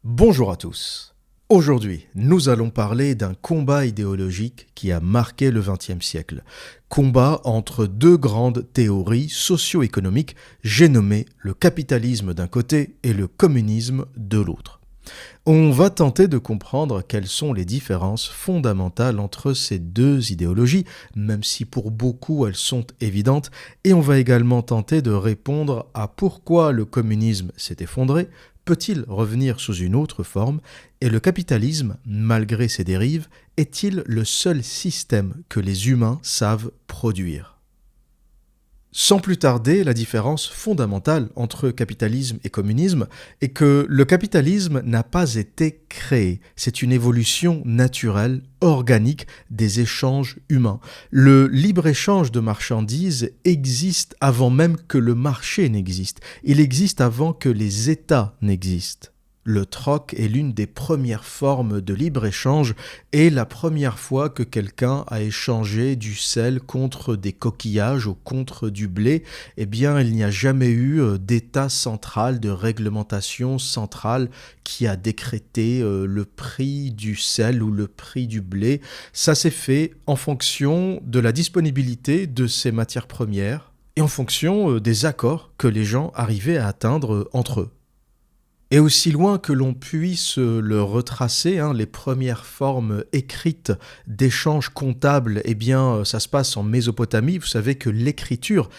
Bonjour à tous. Aujourd'hui, nous allons parler d'un combat idéologique qui a marqué le XXe siècle. Combat entre deux grandes théories socio-économiques, j'ai nommé le capitalisme d'un côté et le communisme de l'autre. On va tenter de comprendre quelles sont les différences fondamentales entre ces deux idéologies, même si pour beaucoup elles sont évidentes, et on va également tenter de répondre à pourquoi le communisme s'est effondré, peut-il revenir sous une autre forme, et le capitalisme, malgré ses dérives, est-il le seul système que les humains savent produire ? Sans plus tarder, la différence fondamentale entre capitalisme et communisme est que le capitalisme n'a pas été créé. C'est une évolution naturelle, organique des échanges humains. Le libre-échange de marchandises existe avant même que le marché n'existe. Il existe avant que les États n'existent. Le troc est l'une des premières formes de libre-échange et la première fois que quelqu'un a échangé du sel contre des coquillages ou contre du blé, eh bien il n'y a jamais eu d'État central, de réglementation centrale qui a décrété le prix du sel ou le prix du blé. Ça s'est fait en fonction de la disponibilité de ces matières premières et en fonction des accords que les gens arrivaient à atteindre entre eux. Et aussi loin que l'on puisse le retracer, les premières formes écrites d'échanges comptables, eh bien, ça se passe en Mésopotamie. Vous savez que l'écriture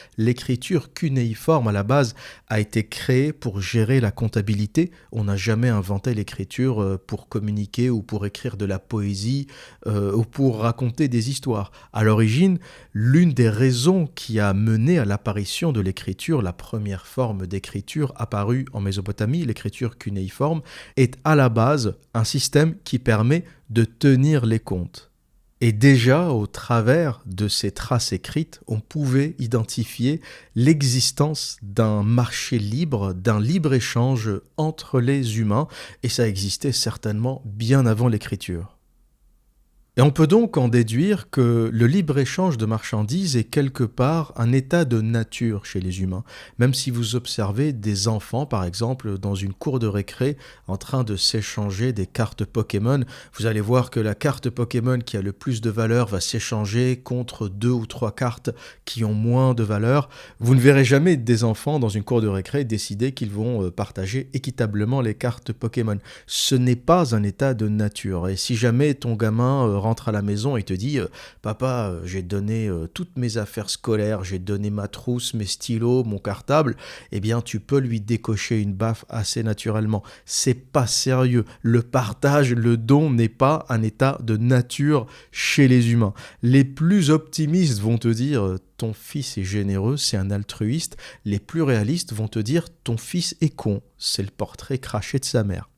cunéiforme à la base, a été créée pour gérer la comptabilité. On n'a jamais inventé l'écriture pour communiquer ou pour écrire de la poésie ou pour raconter des histoires. À l'origine, l'une des raisons qui a mené à l'apparition de l'écriture, la première forme d'écriture apparue en Mésopotamie, l'écriture cunéiforme, est à la base un système qui permet de tenir les comptes. Et déjà, au travers de ces traces écrites, on pouvait identifier l'existence d'un marché libre, d'un libre-échange entre les humains, et ça existait certainement bien avant l'écriture. Et on peut donc en déduire que le libre-échange de marchandises est quelque part un état de nature chez les humains. Même si vous observez des enfants, par exemple, dans une cour de récré, en train de s'échanger des cartes Pokémon, vous allez voir que la carte Pokémon qui a le plus de valeur va s'échanger contre 2 ou 3 cartes qui ont moins de valeur. Vous ne verrez jamais des enfants dans une cour de récré décider qu'ils vont partager équitablement les cartes Pokémon. Ce n'est pas un état de nature. Et si jamais ton gamin rentre à la maison et te dit « Papa, j'ai donné toutes mes affaires scolaires, j'ai donné ma trousse, mes stylos, mon cartable », eh bien tu peux lui décocher une baffe assez naturellement. C'est pas sérieux. Le partage, le don n'est pas un état de nature chez les humains. Les plus optimistes vont te dire « Ton fils est généreux, c'est un altruiste ». Les plus réalistes vont te dire « Ton fils est con, c'est le portrait craché de sa mère ».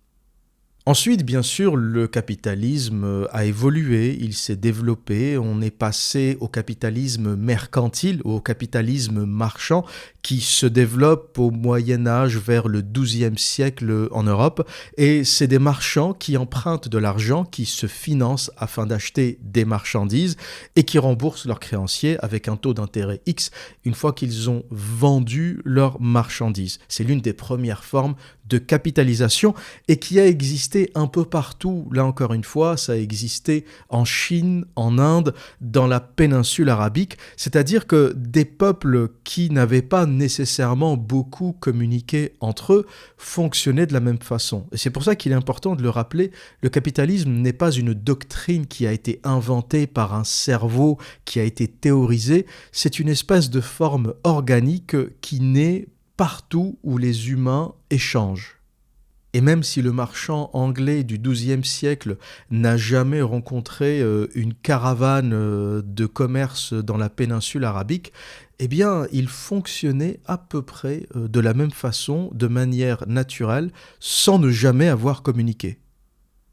Ensuite, bien sûr, le capitalisme a évolué, il s'est développé, on est passé au capitalisme mercantile, au capitalisme marchand, qui se développe au Moyen-Âge vers le XIIe siècle en Europe. Et c'est des marchands qui empruntent de l'argent, qui se financent afin d'acheter des marchandises et qui remboursent leurs créanciers avec un taux d'intérêt X une fois qu'ils ont vendu leurs marchandises. C'est l'une des premières formes de capitalisation et qui a existé un peu partout. Là encore une fois, ça a existé en Chine, en Inde, dans la péninsule arabique, c'est-à-dire que des peuples qui n'avaient pas nécessairement beaucoup communiqué entre eux fonctionnaient de la même façon. Et c'est pour ça qu'il est important de le rappeler, le capitalisme n'est pas une doctrine qui a été inventée par un cerveau qui a été théorisé, c'est une espèce de forme organique qui naît partout où les humains échangent. Et même si le marchand anglais du XIIe siècle n'a jamais rencontré une caravane de commerce dans la péninsule arabique, eh bien, il fonctionnait à peu près de la même façon, de manière naturelle, sans ne jamais avoir communiqué.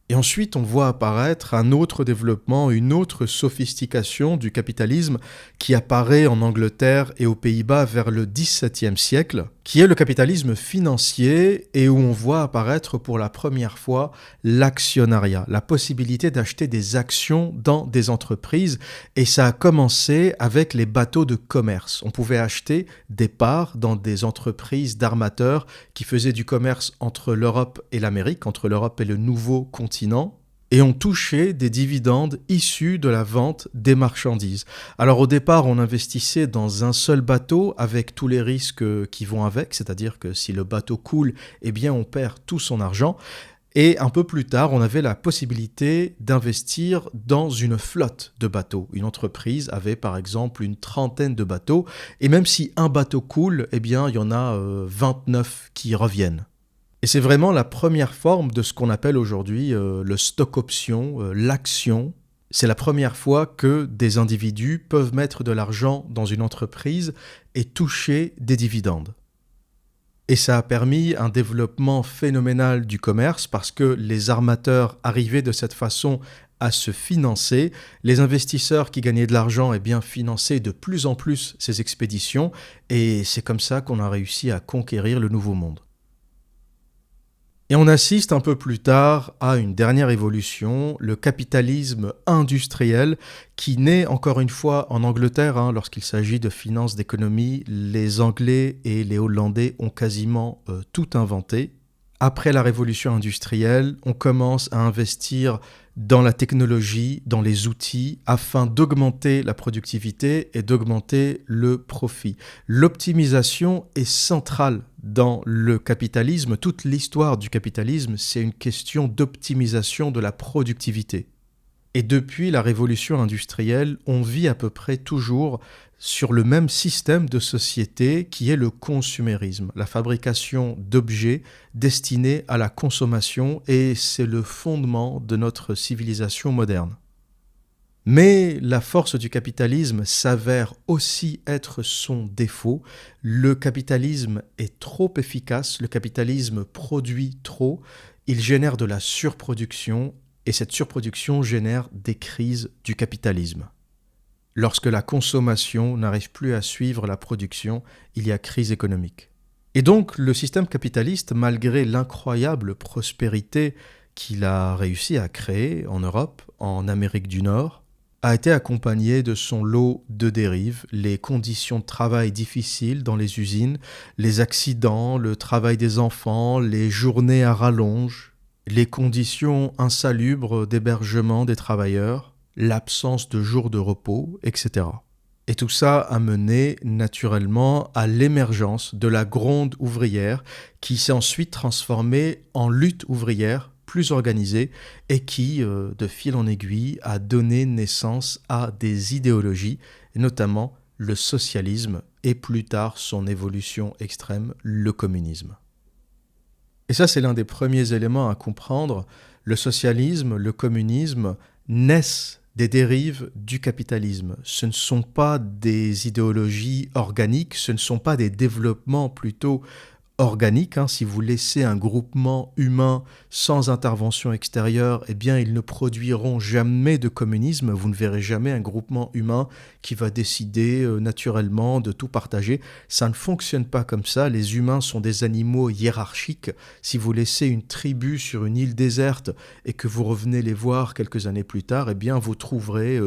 Et ensuite, on voit apparaître un autre développement, une autre sophistication du capitalisme qui apparaît en Angleterre et aux Pays-Bas vers le XVIIe siècle, qui est le capitalisme financier et où on voit apparaître pour la première fois l'actionnariat, la possibilité d'acheter des actions dans des entreprises. Et ça a commencé avec les bateaux de commerce. On pouvait acheter des parts dans des entreprises d'armateurs qui faisaient du commerce entre l'Europe et l'Amérique, entre l'Europe et le nouveau continent, et on touchait des dividendes issus de la vente des marchandises. Alors au départ, on investissait dans un seul bateau avec tous les risques qui vont avec, c'est-à-dire que si le bateau coule, eh bien on perd tout son argent. Et un peu plus tard, on avait la possibilité d'investir dans une flotte de bateaux. Une entreprise avait par exemple une trentaine de bateaux, et même si un bateau coule, eh bien il y en a 29 qui reviennent. Et c'est vraiment la première forme de ce qu'on appelle aujourd'hui le stock option, l'action. C'est la première fois que des individus peuvent mettre de l'argent dans une entreprise et toucher des dividendes. Et ça a permis un développement phénoménal du commerce parce que les armateurs arrivaient de cette façon à se financer. Les investisseurs qui gagnaient de l'argent finançaient de plus en plus ces expéditions et c'est comme ça qu'on a réussi à conquérir le Nouveau Monde. Et on assiste un peu plus tard à une dernière évolution, le capitalisme industriel, qui naît encore une fois en Angleterre. Lorsqu'il s'agit de finances, d'économie, les Anglais et les Hollandais ont quasiment tout inventé. Après la révolution industrielle, on commence à investir dans la technologie, dans les outils, afin d'augmenter la productivité et d'augmenter le profit. L'optimisation est centrale dans le capitalisme. Toute l'histoire du capitalisme, c'est une question d'optimisation de la productivité. Et depuis la révolution industrielle, on vit à peu près toujours sur le même système de société qui est le consumérisme, la fabrication d'objets destinés à la consommation, et c'est le fondement de notre civilisation moderne. Mais la force du capitalisme s'avère aussi être son défaut. Le capitalisme est trop efficace, le capitalisme produit trop, il génère de la surproduction, et cette surproduction génère des crises du capitalisme. Lorsque la consommation n'arrive plus à suivre la production, il y a crise économique. Et donc le système capitaliste, malgré l'incroyable prospérité qu'il a réussi à créer en Europe, en Amérique du Nord, a été accompagné de son lot de dérives, les conditions de travail difficiles dans les usines, les accidents, le travail des enfants, les journées à rallonge, les conditions insalubres d'hébergement des travailleurs, l'absence de jours de repos, etc. Et tout ça a mené naturellement à l'émergence de la gronde ouvrière qui s'est ensuite transformée en lutte ouvrière plus organisée et qui, de fil en aiguille, a donné naissance à des idéologies, notamment le socialisme et plus tard son évolution extrême, le communisme. Et ça, c'est l'un des premiers éléments à comprendre. Le socialisme, le communisme naissent des dérives du capitalisme. Ce ne sont pas des idéologies organiques, ce ne sont pas des développements plutôt organiques. Si vous laissez un groupement humain sans intervention extérieure, ils ne produiront jamais de communisme. Vous ne verrez jamais un groupement humain qui va décider naturellement de tout partager. Ça ne fonctionne pas comme ça. Les humains sont des animaux hiérarchiques. Si vous laissez une tribu sur une île déserte et que vous revenez les voir quelques années plus tard, vous trouverez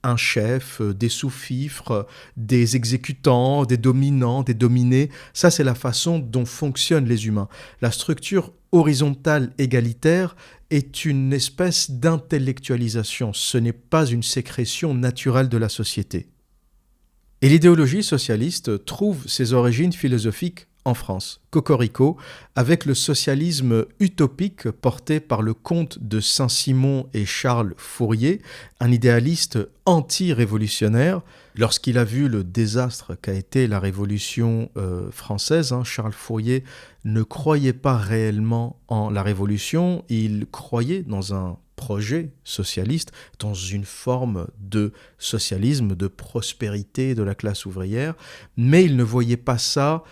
un chef, des sous-fifres, des exécutants, des dominants, des dominés. Ça, c'est la façon dont fonctionnent les humains. La structure horizontale égalitaire est une espèce d'intellectualisation. Ce n'est pas une sécrétion naturelle de la société. Et l'idéologie socialiste trouve ses origines philosophiques en France, cocorico, avec le socialisme utopique porté par le comte de Saint-Simon et Charles Fourier, un idéaliste anti-révolutionnaire. Lorsqu'il a vu le désastre qu'a été la Révolution française, Charles Fourier ne croyait pas réellement en la Révolution, il croyait dans un projet socialiste, dans une forme de socialisme, de prospérité de la classe ouvrière, mais il ne voyait pas ça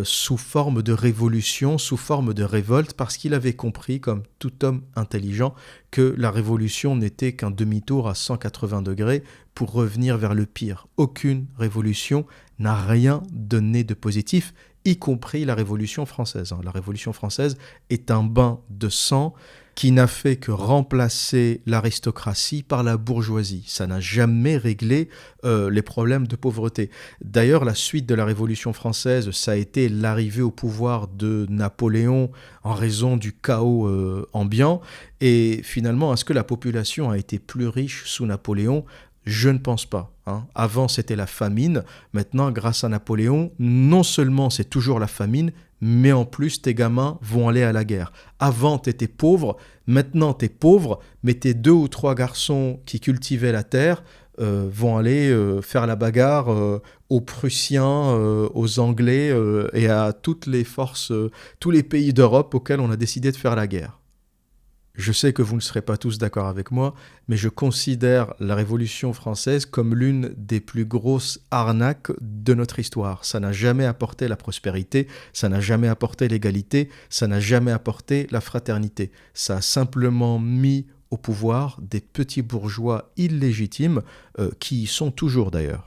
sous forme de révolution, sous forme de révolte, parce qu'il avait compris, comme tout homme intelligent, que la révolution n'était qu'un demi-tour à 180 degrés pour revenir vers le pire. Aucune révolution n'a rien donné de positif, y compris la Révolution française. La Révolution française est un bain de sang qui n'a fait que remplacer l'aristocratie par la bourgeoisie. Ça n'a jamais réglé les problèmes de pauvreté. D'ailleurs, la suite de la Révolution française, ça a été l'arrivée au pouvoir de Napoléon en raison du chaos ambiant. Et finalement, est-ce que la population a été plus riche sous Napoléon ? Je ne pense pas. Avant, c'était la famine. Maintenant, grâce à Napoléon, non seulement c'est toujours la famine, mais en plus, tes gamins vont aller à la guerre. Avant, tu étais pauvre. Maintenant, tu es pauvre, mais tes 2 ou 3 garçons qui cultivaient la terre vont aller faire la bagarre aux Prussiens, aux Anglais et à toutes les forces, tous les pays d'Europe auxquels on a décidé de faire la guerre. Je sais que vous ne serez pas tous d'accord avec moi, mais je considère la Révolution française comme l'une des plus grosses arnaques de notre histoire. Ça n'a jamais apporté la prospérité, ça n'a jamais apporté l'égalité, ça n'a jamais apporté la fraternité. Ça a simplement mis au pouvoir des petits bourgeois illégitimes, qui y sont toujours d'ailleurs.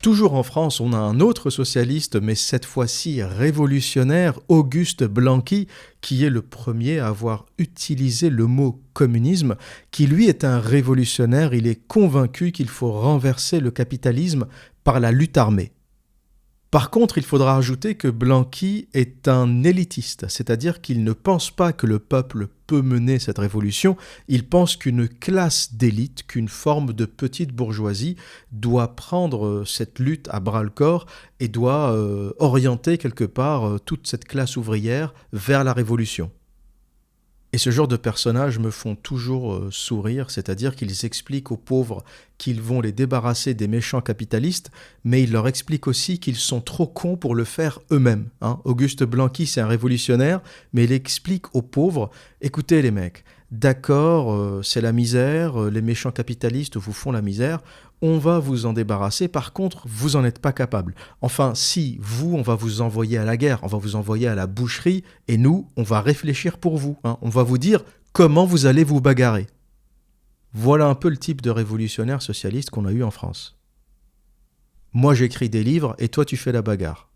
Toujours en France, on a un autre socialiste, mais cette fois-ci révolutionnaire, Auguste Blanqui, qui est le premier à avoir utilisé le mot communisme, qui lui est un révolutionnaire. Il est convaincu qu'il faut renverser le capitalisme par la lutte armée. Par contre, il faudra ajouter que Blanqui est un élitiste, c'est-à-dire qu'il ne pense pas que le peuple peut mener cette révolution, il pense qu'une classe d'élite, qu'une forme de petite bourgeoisie doit prendre cette lutte à bras-le-corps et doit orienter quelque part toute cette classe ouvrière vers la révolution. Et ce genre de personnages me font toujours sourire, c'est-à-dire qu'ils expliquent aux pauvres qu'ils vont les débarrasser des méchants capitalistes, mais ils leur expliquent aussi qu'ils sont trop cons pour le faire eux-mêmes. Auguste Blanqui, c'est un révolutionnaire, mais il explique aux pauvres, écoutez les mecs, d'accord, c'est la misère, les méchants capitalistes vous font la misère, on va vous en débarrasser, par contre, vous n'en êtes pas capable. Enfin, si, vous, on va vous envoyer à la guerre, on va vous envoyer à la boucherie, et nous, on va réfléchir pour vous. On va vous dire comment vous allez vous bagarrer. Voilà un peu le type de révolutionnaire socialiste qu'on a eu en France. Moi, j'écris des livres, et toi, tu fais la bagarre.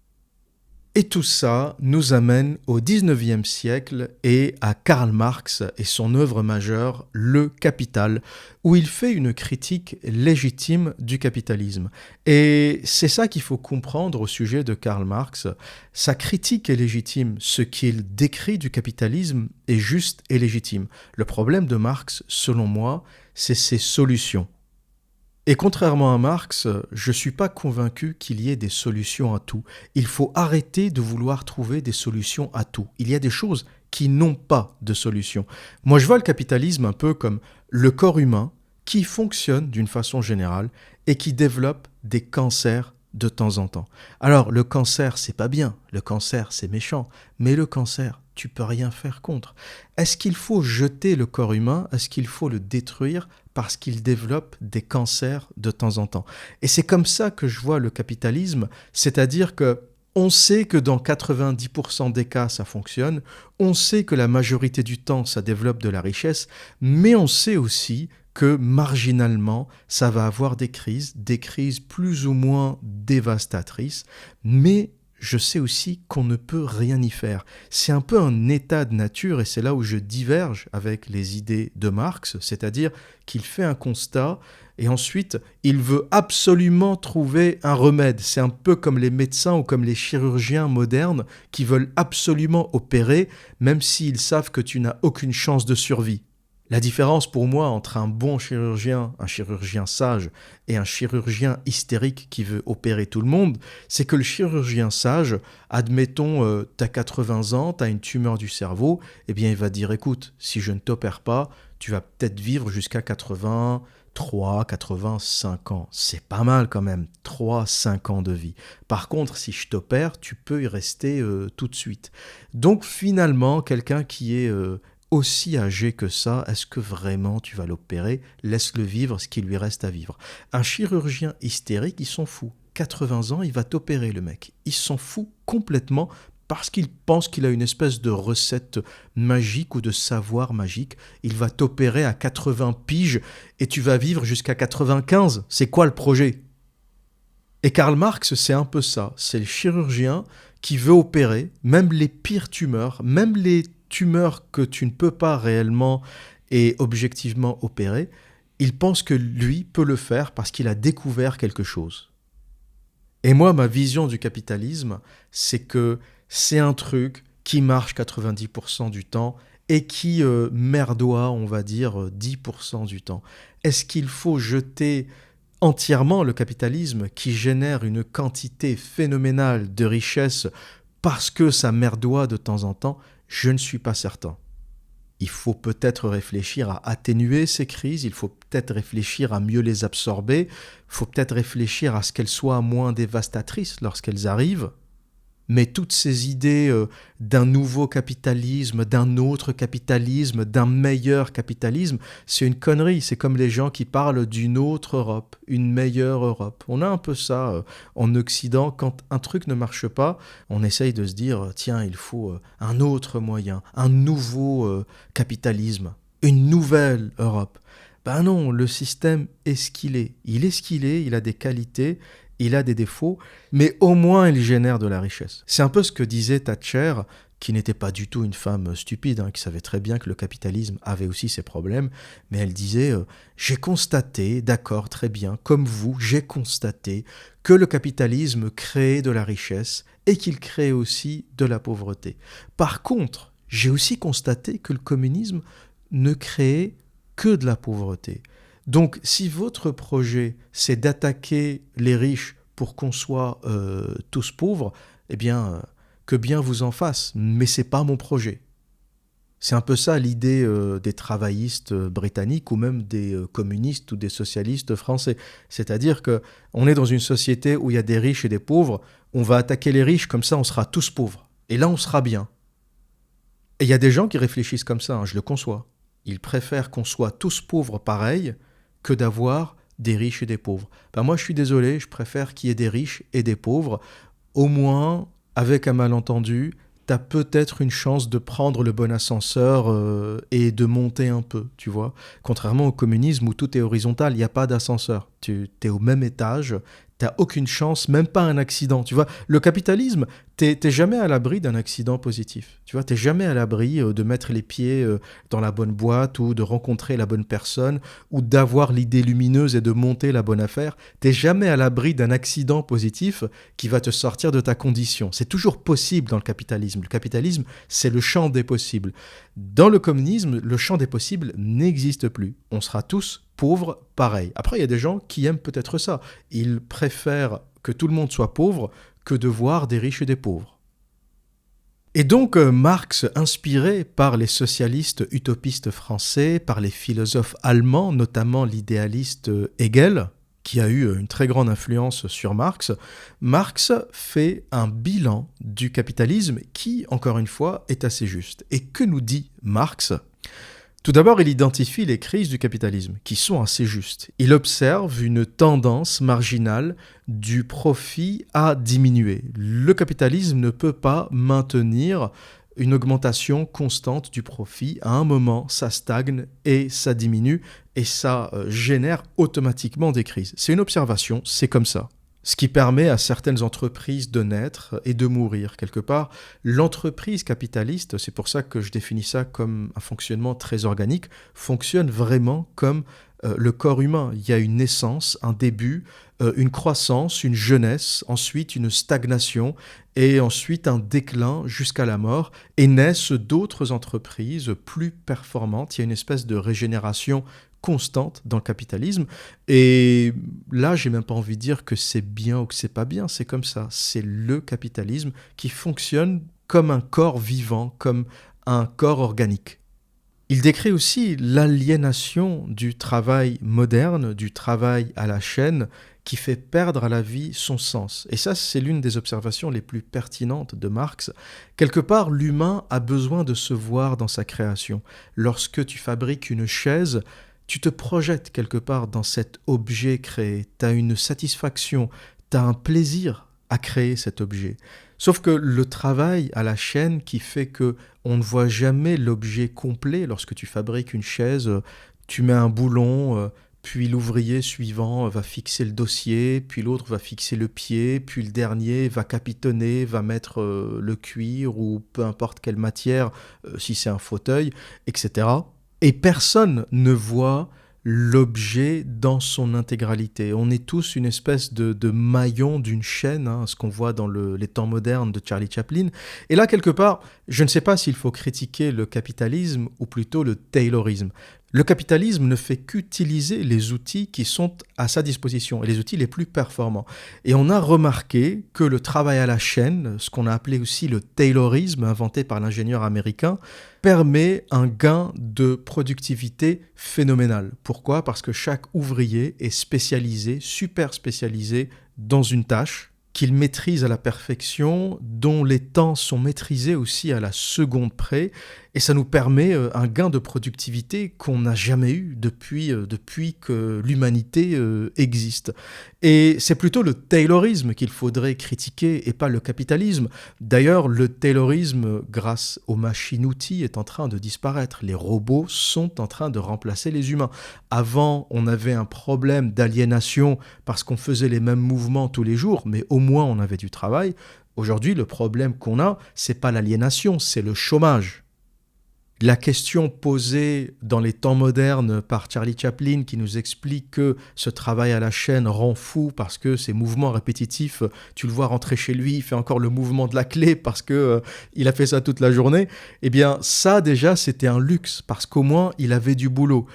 Et tout ça nous amène au XIXe siècle et à Karl Marx et son œuvre majeure, Le Capital, où il fait une critique légitime du capitalisme. Et c'est ça qu'il faut comprendre au sujet de Karl Marx. Sa critique est légitime, ce qu'il décrit du capitalisme est juste et légitime. Le problème de Marx, selon moi, c'est ses solutions. Et contrairement à Marx, je ne suis pas convaincu qu'il y ait des solutions à tout. Il faut arrêter de vouloir trouver des solutions à tout. Il y a des choses qui n'ont pas de solution. Moi, je vois le capitalisme un peu comme le corps humain qui fonctionne d'une façon générale et qui développe des cancers de temps en temps. Alors, le cancer, c'est pas bien. Le cancer, c'est méchant. Mais le cancer, tu peux rien faire contre. Est-ce qu'il faut jeter le corps humain? Est-ce qu'il faut le détruire parce qu'il développe des cancers de temps en temps? Et c'est comme ça que je vois le capitalisme, c'est-à-dire que on sait que dans 90% des cas, ça fonctionne, on sait que la majorité du temps, ça développe de la richesse, mais on sait aussi que marginalement, ça va avoir des crises plus ou moins dévastatrices, mais je sais aussi qu'on ne peut rien y faire. C'est un peu un état de nature et c'est là où je diverge avec les idées de Marx, c'est-à-dire qu'il fait un constat et ensuite il veut absolument trouver un remède. C'est un peu comme les médecins ou comme les chirurgiens modernes qui veulent absolument opérer même s'ils savent que tu n'as aucune chance de survie. La différence pour moi entre un bon chirurgien, un chirurgien sage et un chirurgien hystérique qui veut opérer tout le monde, c'est que le chirurgien sage, admettons, t'as 80 ans, t'as une tumeur du cerveau, eh bien il va dire écoute, si je ne t'opère pas, tu vas peut-être vivre jusqu'à 83, 85 ans. C'est pas mal quand même, 3-5 ans de vie. Par contre, si je t'opère, tu peux y rester tout de suite. Donc finalement, quelqu'un qui est aussi âgé que ça, est-ce que vraiment tu vas l'opérer? Laisse-le vivre ce qui lui reste à vivre. Un chirurgien hystérique, il s'en fout. 80 ans, il va t'opérer le mec. Il s'en fout complètement parce qu'il pense qu'il a une espèce de recette magique ou de savoir magique. Il va t'opérer à 80 piges et tu vas vivre jusqu'à 95. C'est quoi le projet ? Et Karl Marx, c'est un peu ça. C'est le chirurgien qui veut opérer même les pires tumeurs, même les tumeurs que tu ne peux pas réellement et objectivement opérer. Il pense que lui peut le faire parce qu'il a découvert quelque chose. Et moi, ma vision du capitalisme, c'est que c'est un truc qui marche 90% du temps et qui merdoie, on va dire, 10% du temps. Est-ce qu'il faut jeter entièrement le capitalisme qui génère une quantité phénoménale de richesses parce que ça merdoie de temps en temps? Je ne suis pas certain. Il faut peut-être réfléchir à atténuer ces crises, il faut peut-être réfléchir à mieux les absorber, il faut peut-être réfléchir à ce qu'elles soient moins dévastatrices lorsqu'elles arrivent. Mais toutes ces idées d'un nouveau capitalisme, d'un autre capitalisme, d'un meilleur capitalisme, c'est une connerie. C'est comme les gens qui parlent d'une autre Europe, une meilleure Europe. On a un peu ça en Occident. Quand un truc ne marche pas, on essaye de se dire, tiens, il faut un autre moyen, un nouveau capitalisme, une nouvelle Europe. Ben non, le système est ce qu'il est. Il est ce qu'il est, il a des qualités, il a des défauts, mais au moins il génère de la richesse. C'est un peu ce que disait Thatcher, qui n'était pas du tout une femme stupide, qui savait très bien que le capitalisme avait aussi ses problèmes, mais elle disait j'ai constaté, d'accord, très bien, comme vous, j'ai constaté que le capitalisme crée de la richesse et qu'il crée aussi de la pauvreté. Par contre, j'ai aussi constaté que le communisme ne créait que de la pauvreté. Donc, si votre projet, c'est d'attaquer les riches pour qu'on soit tous pauvres, eh bien, que bien vous en fasse. Mais c'est pas mon projet. C'est un peu ça l'idée des travaillistes britanniques ou même des communistes ou des socialistes français. C'est-à-dire qu'on est dans une société où il y a des riches et des pauvres. On va attaquer les riches, comme ça on sera tous pauvres. Et là, on sera bien. Et il y a des gens qui réfléchissent comme ça, je le conçois. Ils préfèrent qu'on soit tous pauvres pareil que d'avoir des riches et des pauvres. Ben moi, je suis désolé, je préfère qu'il y ait des riches et des pauvres. Au moins, avec un malentendu, t'as peut-être une chance de prendre le bon ascenseur et de monter un peu, tu vois. Contrairement au communisme où tout est horizontal, il n'y a pas d'ascenseur. Tu es au même étage, t'as aucune chance, même pas un accident, tu vois. Le capitalisme, t'es jamais à l'abri d'un accident positif, tu vois. T'es jamais à l'abri de mettre les pieds dans la bonne boîte ou de rencontrer la bonne personne ou d'avoir l'idée lumineuse et de monter la bonne affaire. T'es jamais à l'abri d'un accident positif qui va te sortir de ta condition. C'est toujours possible dans le capitalisme. Le capitalisme, c'est le champ des possibles. Dans le communisme, le champ des possibles n'existe plus. On sera tous pauvres pareil. Après, il y a des gens qui aiment peut-être ça. Ils préfèrent que tout le monde soit pauvre que de voir des riches et des pauvres. Et donc, Marx, inspiré par les socialistes utopistes français, par les philosophes allemands, notamment l'idéaliste Hegel, qui a eu une très grande influence sur Marx, Marx fait un bilan du capitalisme qui, encore une fois, est assez juste. Et que nous dit Marx ? Tout d'abord, il identifie les crises du capitalisme, qui sont assez justes. Il observe une tendance marginale du profit à diminuer. Le capitalisme ne peut pas maintenir une augmentation constante du profit. À un moment, ça stagne et ça diminue, et ça génère automatiquement des crises. C'est une observation, c'est comme ça. Ce qui permet à certaines entreprises de naître et de mourir. Quelque part, l'entreprise capitaliste, c'est pour ça que je définis ça comme un fonctionnement très organique, fonctionne vraiment comme le corps humain. Il y a une naissance, un début, une croissance, une jeunesse, ensuite une stagnation et ensuite un déclin jusqu'à la mort. Et naissent d'autres entreprises plus performantes. Il y a une espèce de régénération constante dans le capitalisme. Et là, j'ai même pas envie de dire que c'est bien ou que c'est pas bien. C'est comme ça. C'est le capitalisme qui fonctionne comme un corps vivant, comme un corps organique. Il décrit aussi l'aliénation du travail moderne, du travail à la chaîne, qui fait perdre à la vie son sens. Et ça, c'est l'une des observations les plus pertinentes de Marx. Quelque part, l'humain a besoin de se voir dans sa création. Lorsque tu fabriques une chaise, tu te projettes quelque part dans cet objet créé. Tu as une satisfaction, tu as un plaisir à créer cet objet. Sauf que le travail à la chaîne qui fait que on ne voit jamais l'objet complet lorsque tu fabriques une chaise, tu mets un boulon, puis l'ouvrier suivant va fixer le dossier, puis l'autre va fixer le pied, puis le dernier va capitonner, va mettre le cuir ou peu importe quelle matière, si c'est un fauteuil, etc. Et personne ne voit l'objet dans son intégralité. On est tous une espèce de maillon d'une chaîne, hein, ce qu'on voit dans les temps modernes de Charlie Chaplin. Et là, quelque part, je ne sais pas s'il faut critiquer le capitalisme ou plutôt le taylorisme. Le capitalisme ne fait qu'utiliser les outils qui sont à sa disposition, et les outils les plus performants. Et on a remarqué que le travail à la chaîne, ce qu'on a appelé aussi le taylorisme, inventé par l'ingénieur américain, permet un gain de productivité phénoménal. Pourquoi ? Parce que chaque ouvrier est spécialisé, super spécialisé dans une tâche qu'il maîtrise à la perfection, dont les temps sont maîtrisés aussi à la seconde près, et ça nous permet un gain de productivité qu'on n'a jamais eu depuis que l'humanité existe. Et c'est plutôt le taylorisme qu'il faudrait critiquer et pas le capitalisme. D'ailleurs, le taylorisme, grâce aux machines-outils, est en train de disparaître. Les robots sont en train de remplacer les humains. Avant, on avait un problème d'aliénation parce qu'on faisait les mêmes mouvements tous les jours, mais au moins on avait du travail. Aujourd'hui, le problème qu'on a, c'est pas l'aliénation, c'est le chômage. La question posée dans les temps modernes par Charlie Chaplin qui nous explique que ce travail à la chaîne rend fou parce que ces mouvements répétitifs, tu le vois rentrer chez lui, il fait encore le mouvement de la clé parce que il a fait ça toute la journée, eh bien ça déjà c'était un luxe parce qu'au moins il avait du boulot.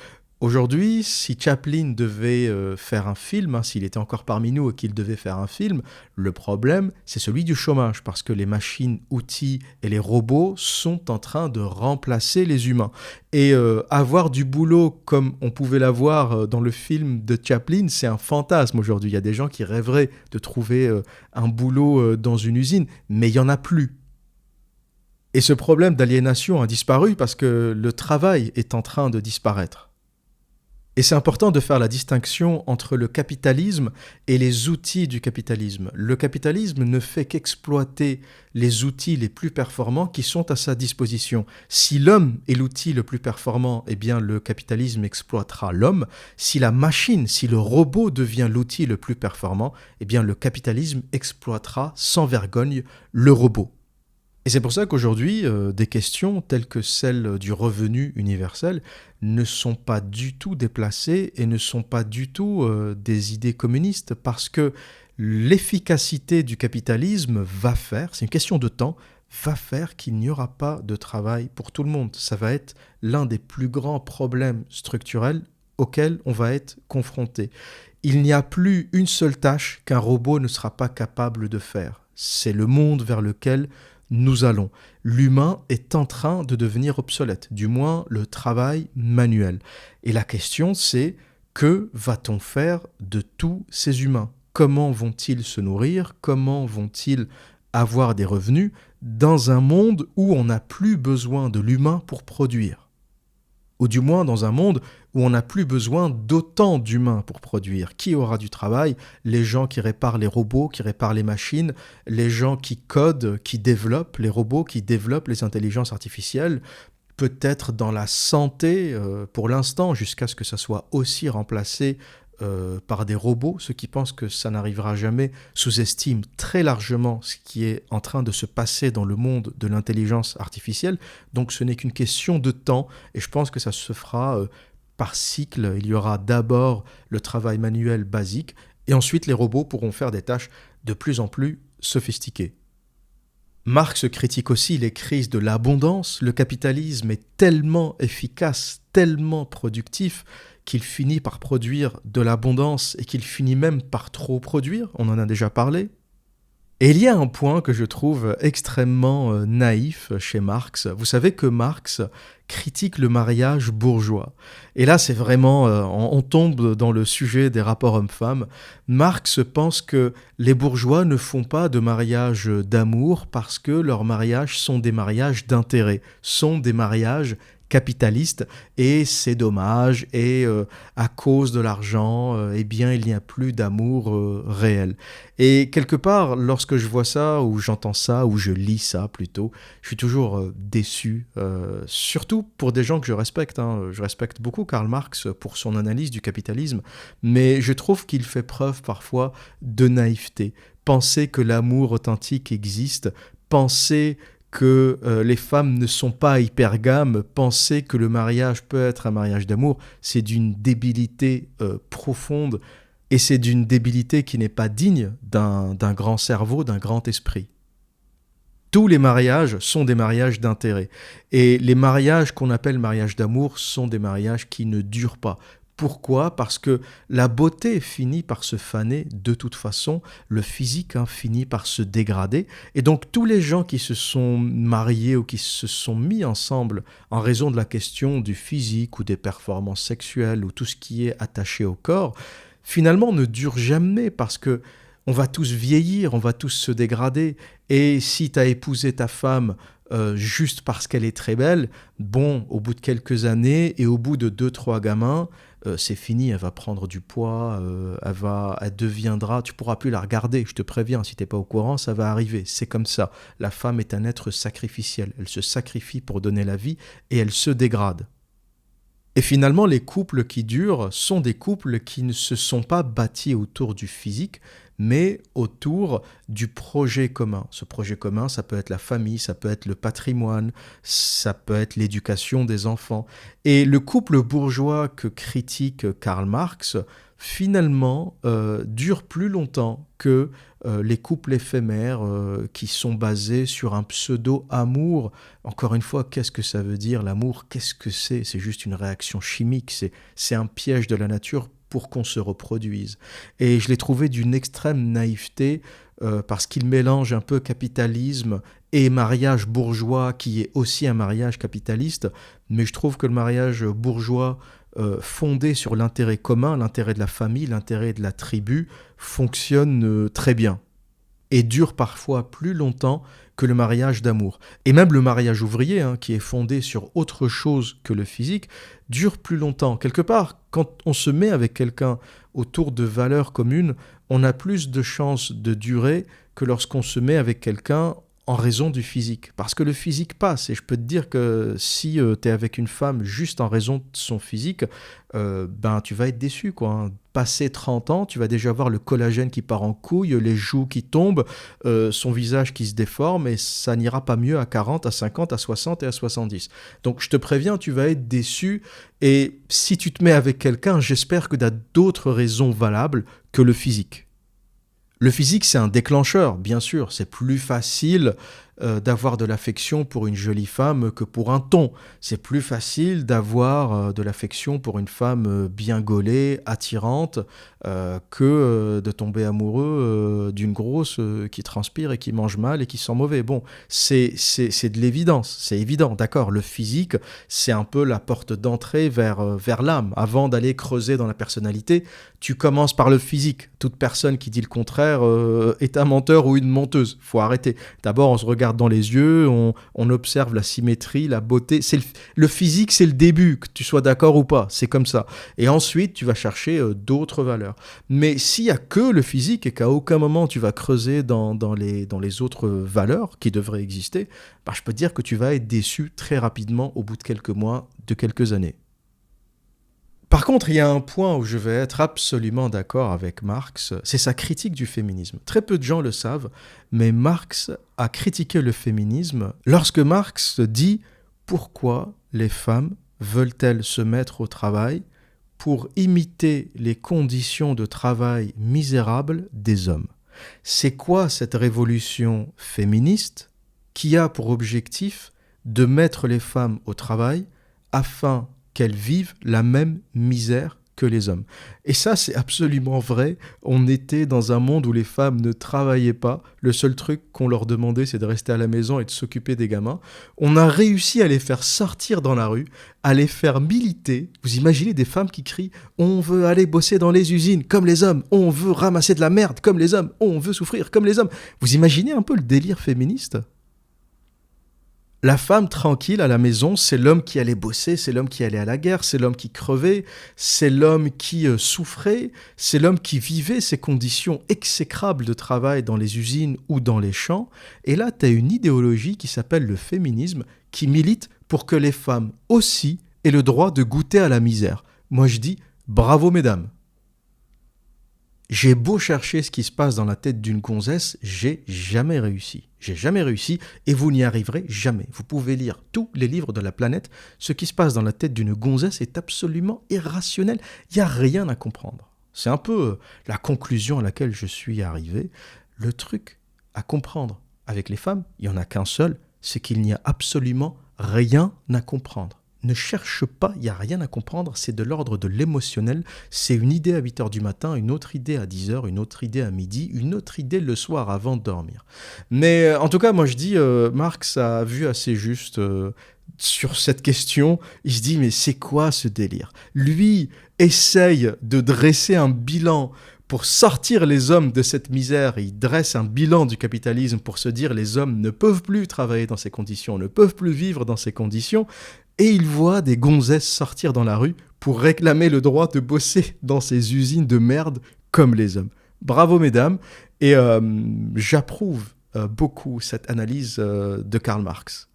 Aujourd'hui, si Chaplin devait faire un film, s'il était encore parmi nous et qu'il devait faire un film, le problème, c'est celui du chômage, parce que les machines, outils et les robots sont en train de remplacer les humains. Et avoir du boulot comme on pouvait l'avoir dans le film de Chaplin, c'est un fantasme aujourd'hui. Il y a des gens qui rêveraient de trouver un boulot dans une usine, mais il n'y en a plus. Et ce problème d'aliénation a disparu parce que le travail est en train de disparaître. Et c'est important de faire la distinction entre le capitalisme et les outils du capitalisme. Le capitalisme ne fait qu'exploiter les outils les plus performants qui sont à sa disposition. Si l'homme est l'outil le plus performant, eh bien le capitalisme exploitera l'homme. Si la machine, si le robot devient l'outil le plus performant, eh bien le capitalisme exploitera sans vergogne le robot. Et c'est pour ça qu'aujourd'hui, des questions telles que celle du revenu universel ne sont pas du tout déplacées et ne sont pas du tout des idées communistes parce que l'efficacité du capitalisme va faire, c'est une question de temps, va faire qu'il n'y aura pas de travail pour tout le monde. Ça va être l'un des plus grands problèmes structurels auxquels on va être confronté. Il n'y a plus une seule tâche qu'un robot ne sera pas capable de faire. C'est le monde vers lequel nous allons. L'humain est en train de devenir obsolète, du moins le travail manuel. Et la question c'est, que va-t-on faire de tous ces humains ? Comment vont-ils se nourrir ? Comment vont-ils avoir des revenus dans un monde où on n'a plus besoin de l'humain pour produire ? Ou du moins dans un monde où on n'a plus besoin d'autant d'humains pour produire. Qui aura du travail ? Les gens qui réparent les robots, qui réparent les machines, les gens qui codent, qui développent les robots, qui développent les intelligences artificielles, peut-être dans la santé pour l'instant, jusqu'à ce que ça soit aussi remplacé par des robots. Ceux qui pensent que ça n'arrivera jamais sous-estiment très largement ce qui est en train de se passer dans le monde de l'intelligence artificielle. Donc ce n'est qu'une question de temps et je pense que ça se fera par cycle. Il y aura d'abord le travail manuel basique et ensuite les robots pourront faire des tâches de plus en plus sophistiquées. Marx critique aussi les crises de l'abondance. Le capitalisme est tellement efficace, tellement productif qu'il finit par produire de l'abondance et qu'il finit même par trop produire, on en a déjà parlé. Et il y a un point que je trouve extrêmement naïf chez Marx. Vous savez que Marx critique le mariage bourgeois. Et là, c'est vraiment, on tombe dans le sujet des rapports hommes-femmes. Marx pense que les bourgeois ne font pas de mariage d'amour parce que leurs mariages sont des mariages d'intérêt, sont des mariages capitaliste et c'est dommage et à cause de l'argent, eh bien il n'y a plus d'amour réel. Et quelque part, lorsque je vois ça ou j'entends ça ou je lis ça plutôt, je suis toujours déçu, surtout pour des gens que je respecte, hein. Je respecte beaucoup Karl Marx pour son analyse du capitalisme, mais je trouve qu'il fait preuve parfois de naïveté. Penser que l'amour authentique existe, penser que les femmes ne sont pas hypergames, penser que le mariage peut être un mariage d'amour, c'est d'une débilité profonde et c'est d'une débilité qui n'est pas digne d'un grand cerveau, d'un grand esprit. Tous les mariages sont des mariages d'intérêt. Et les mariages qu'on appelle mariages d'amour sont des mariages qui ne durent pas. Pourquoi ? Parce que la beauté finit par se faner de toute façon, le physique finit par se dégrader. Et donc tous les gens qui se sont mariés ou qui se sont mis ensemble en raison de la question du physique ou des performances sexuelles ou tout ce qui est attaché au corps, finalement ne durent jamais parce que on va tous vieillir, on va tous se dégrader. Et si tu as épousé ta femme juste parce qu'elle est très belle, bon, au bout de quelques années et au bout de 2-3 gamins, c'est fini, elle va prendre du poids, elle deviendra, tu pourras plus la regarder, je te préviens, si tu n'es pas au courant, ça va arriver, c'est comme ça. La femme est un être sacrificiel, elle se sacrifie pour donner la vie et elle se dégrade. Et finalement, les couples qui durent sont des couples qui ne se sont pas bâtis autour du physique, mais autour du projet commun. Ce projet commun, ça peut être la famille, ça peut être le patrimoine, ça peut être l'éducation des enfants. Et le couple bourgeois que critique Karl Marx, finalement, dure plus longtemps que les couples éphémères qui sont basés sur un pseudo-amour. Encore une fois, qu'est-ce que ça veut dire l'amour ? Qu'est-ce que c'est ? C'est juste une réaction chimique, c'est un piège de la nature pour qu'on se reproduise. Et je l'ai trouvé d'une extrême naïveté parce qu'il mélange un peu capitalisme et mariage bourgeois qui est aussi un mariage capitaliste, mais je trouve que le mariage bourgeois fondé sur l'intérêt commun, l'intérêt de la famille, l'intérêt de la tribu, fonctionne très bien et dure parfois plus longtemps que le mariage d'amour. Et même le mariage ouvrier, qui est fondé sur autre chose que le physique, dure plus longtemps. Quelque part, quand on se met avec quelqu'un autour de valeurs communes, on a plus de chances de durer que lorsqu'on se met avec quelqu'un en raison du physique. Parce que le physique passe, et je peux te dire que si tu es avec une femme juste en raison de son physique, tu vas être déçu, quoi. Passé 30 ans, tu vas déjà voir le collagène qui part en couille, les joues qui tombent, son visage qui se déforme, et ça n'ira pas mieux à 40, à 50, à 60 et à 70. Donc je te préviens, tu vas être déçu, et si tu te mets avec quelqu'un, j'espère que tu as d'autres raisons valables que le physique. Le physique, c'est un déclencheur, bien sûr. C'est plus facile d'avoir de l'affection pour une jolie femme que pour un thon. C'est plus facile d'avoir de l'affection pour une femme bien gaulée, attirante, que de tomber amoureux d'une grosse qui transpire et qui mange mal et qui sent mauvais. Bon, c'est de l'évidence, c'est évident, d'accord. Le physique, c'est un peu la porte d'entrée vers l'âme. Avant d'aller creuser dans la personnalité, tu commences par le physique. Toute personne qui dit le contraire est un menteur ou une menteuse. Faut arrêter. D'abord, on se regarde dans les yeux, on observe la symétrie, la beauté. Le physique, c'est le début, que tu sois d'accord ou pas. C'est comme ça. Et ensuite, tu vas chercher d'autres valeurs. Mais s'il n'y a que le physique et qu'à aucun moment tu vas creuser dans les autres valeurs qui devraient exister, je peux te dire que tu vas être déçu très rapidement au bout de quelques mois, de quelques années. Par contre, il y a un point où je vais être absolument d'accord avec Marx, c'est sa critique du féminisme. Très peu de gens le savent, mais Marx a critiqué le féminisme lorsque Marx dit « Pourquoi les femmes veulent-elles se mettre au travail pour imiter les conditions de travail misérables des hommes ?» C'est quoi cette révolution féministe qui a pour objectif de mettre les femmes au travail afin qu'elles vivent la même misère que les hommes. Et ça, c'est absolument vrai. On était dans un monde où les femmes ne travaillaient pas. Le seul truc qu'on leur demandait, c'est de rester à la maison et de s'occuper des gamins. On a réussi à les faire sortir dans la rue, à les faire militer. Vous imaginez des femmes qui crient « On veut aller bosser dans les usines comme les hommes. On veut ramasser de la merde comme les hommes. On veut souffrir comme les hommes. » Vous imaginez un peu le délire féministe ? La femme tranquille à la maison, c'est l'homme qui allait bosser, c'est l'homme qui allait à la guerre, c'est l'homme qui crevait, c'est l'homme qui souffrait, c'est l'homme qui vivait ces conditions exécrables de travail dans les usines ou dans les champs. Et là, tu as une idéologie qui s'appelle le féminisme, qui milite pour que les femmes aussi aient le droit de goûter à la misère. Moi, je dis bravo, mesdames. J'ai beau chercher ce qui se passe dans la tête d'une gonzesse, j'ai jamais réussi. J'ai jamais réussi et vous n'y arriverez jamais. Vous pouvez lire tous les livres de la planète. Ce qui se passe dans la tête d'une gonzesse est absolument irrationnel. Il n'y a rien à comprendre. C'est un peu la conclusion à laquelle je suis arrivé. Le truc à comprendre avec les femmes, il n'y en a qu'un seul, c'est qu'il n'y a absolument rien à comprendre. Ne cherche pas, il n'y a rien à comprendre, c'est de l'ordre de l'émotionnel. C'est une idée à 8 heures du matin, une autre idée à 10 heures, une autre idée à midi, une autre idée le soir avant de dormir. Mais en tout cas, moi je dis, Marx a vu assez juste sur cette question. Il se dit, mais c'est quoi ce délire ? Lui essaye de dresser un bilan pour sortir les hommes de cette misère. Il dresse un bilan du capitalisme pour se dire les hommes ne peuvent plus travailler dans ces conditions, ne peuvent plus vivre dans ces conditions. Et il voit des gonzesses sortir dans la rue pour réclamer le droit de bosser dans ces usines de merde comme les hommes. Bravo mesdames, et j'approuve beaucoup cette analyse de Karl Marx.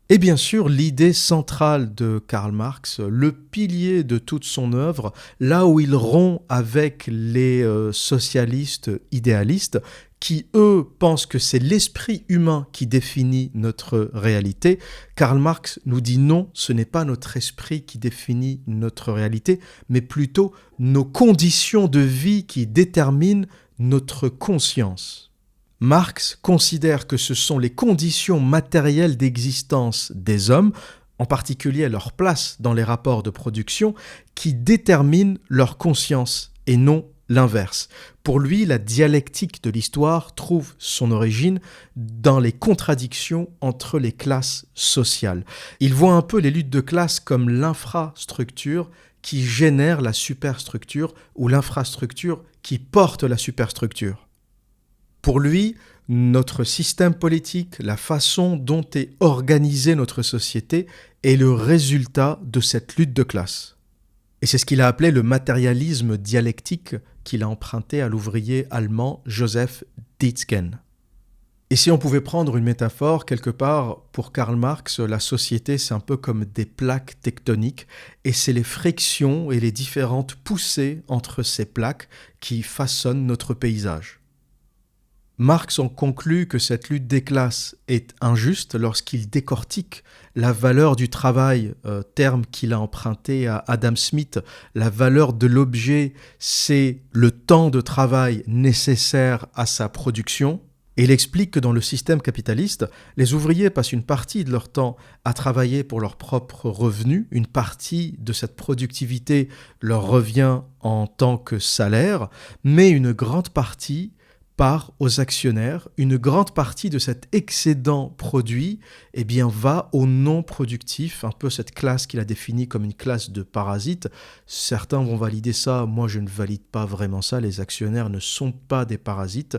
Et bien sûr, l'idée centrale de Karl Marx, le pilier de toute son œuvre, là où il rompt avec les socialistes idéalistes, qui, eux, pensent que c'est l'esprit humain qui définit notre réalité, Karl Marx nous dit non, ce n'est pas notre esprit qui définit notre réalité, mais plutôt nos conditions de vie qui déterminent notre conscience. Marx considère que ce sont les conditions matérielles d'existence des hommes, en particulier leur place dans les rapports de production, qui déterminent leur conscience et non l'inverse. Pour lui, la dialectique de l'histoire trouve son origine dans les contradictions entre les classes sociales. Il voit un peu les luttes de classe comme l'infrastructure qui génère la superstructure ou l'infrastructure qui porte la superstructure. Pour lui, notre système politique, la façon dont est organisée notre société est le résultat de cette lutte de classe. Et c'est ce qu'il a appelé le matérialisme dialectique qu'il a emprunté à l'ouvrier allemand Joseph Dietzgen. Et si on pouvait prendre une métaphore, quelque part, pour Karl Marx, la société, c'est un peu comme des plaques tectoniques, et c'est les frictions et les différentes poussées entre ces plaques qui façonnent notre paysage. Marx en conclut que cette lutte des classes est injuste lorsqu'il décortique la valeur du travail, terme qu'il a emprunté à Adam Smith. La valeur de l'objet, c'est le temps de travail nécessaire à sa production. Et il explique que dans le système capitaliste, les ouvriers passent une partie de leur temps à travailler pour leurs propres revenus. Une partie de cette productivité leur revient en tant que salaire, mais une grande partie part aux actionnaires. Une grande partie de cet excédent produit va aux non-productifs, un peu cette classe qu'il a définie comme une classe de parasites. Certains vont valider ça, moi je ne valide pas vraiment ça, les actionnaires ne sont pas des parasites.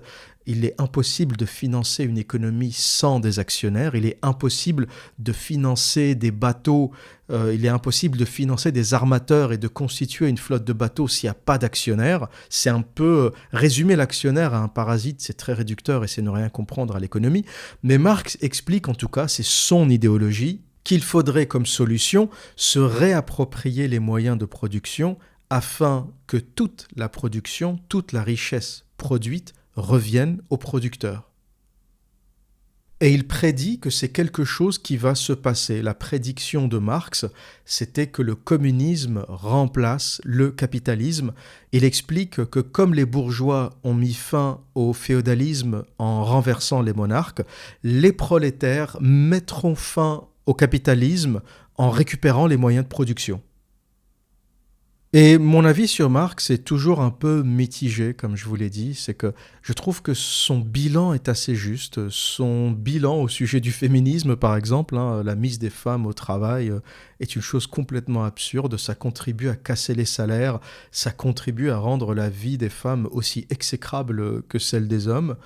Il est impossible de financer une économie sans des actionnaires, il est impossible de financer des bateaux, il est impossible de financer des armateurs et de constituer une flotte de bateaux s'il n'y a pas d'actionnaires. C'est un peu résumer l'actionnaire à un parasite, c'est très réducteur et c'est ne rien comprendre à l'économie. Mais Marx explique, en tout cas, c'est son idéologie, qu'il faudrait comme solution se réapproprier les moyens de production afin que toute la production, toute la richesse produite revienne aux producteurs. Et il prédit que c'est quelque chose qui va se passer. La prédiction de Marx, c'était que le communisme remplace le capitalisme. Il explique que comme les bourgeois ont mis fin au féodalisme en renversant les monarques, les prolétaires mettront fin au capitalisme en récupérant les moyens de production. Et mon avis sur Marx est toujours un peu mitigé, comme je vous l'ai dit, c'est que je trouve que son bilan est assez juste. Son bilan au sujet du féminisme, par exemple, la mise des femmes au travail est une chose complètement absurde. Ça contribue à casser les salaires, ça contribue à rendre la vie des femmes aussi exécrable que celle des hommes.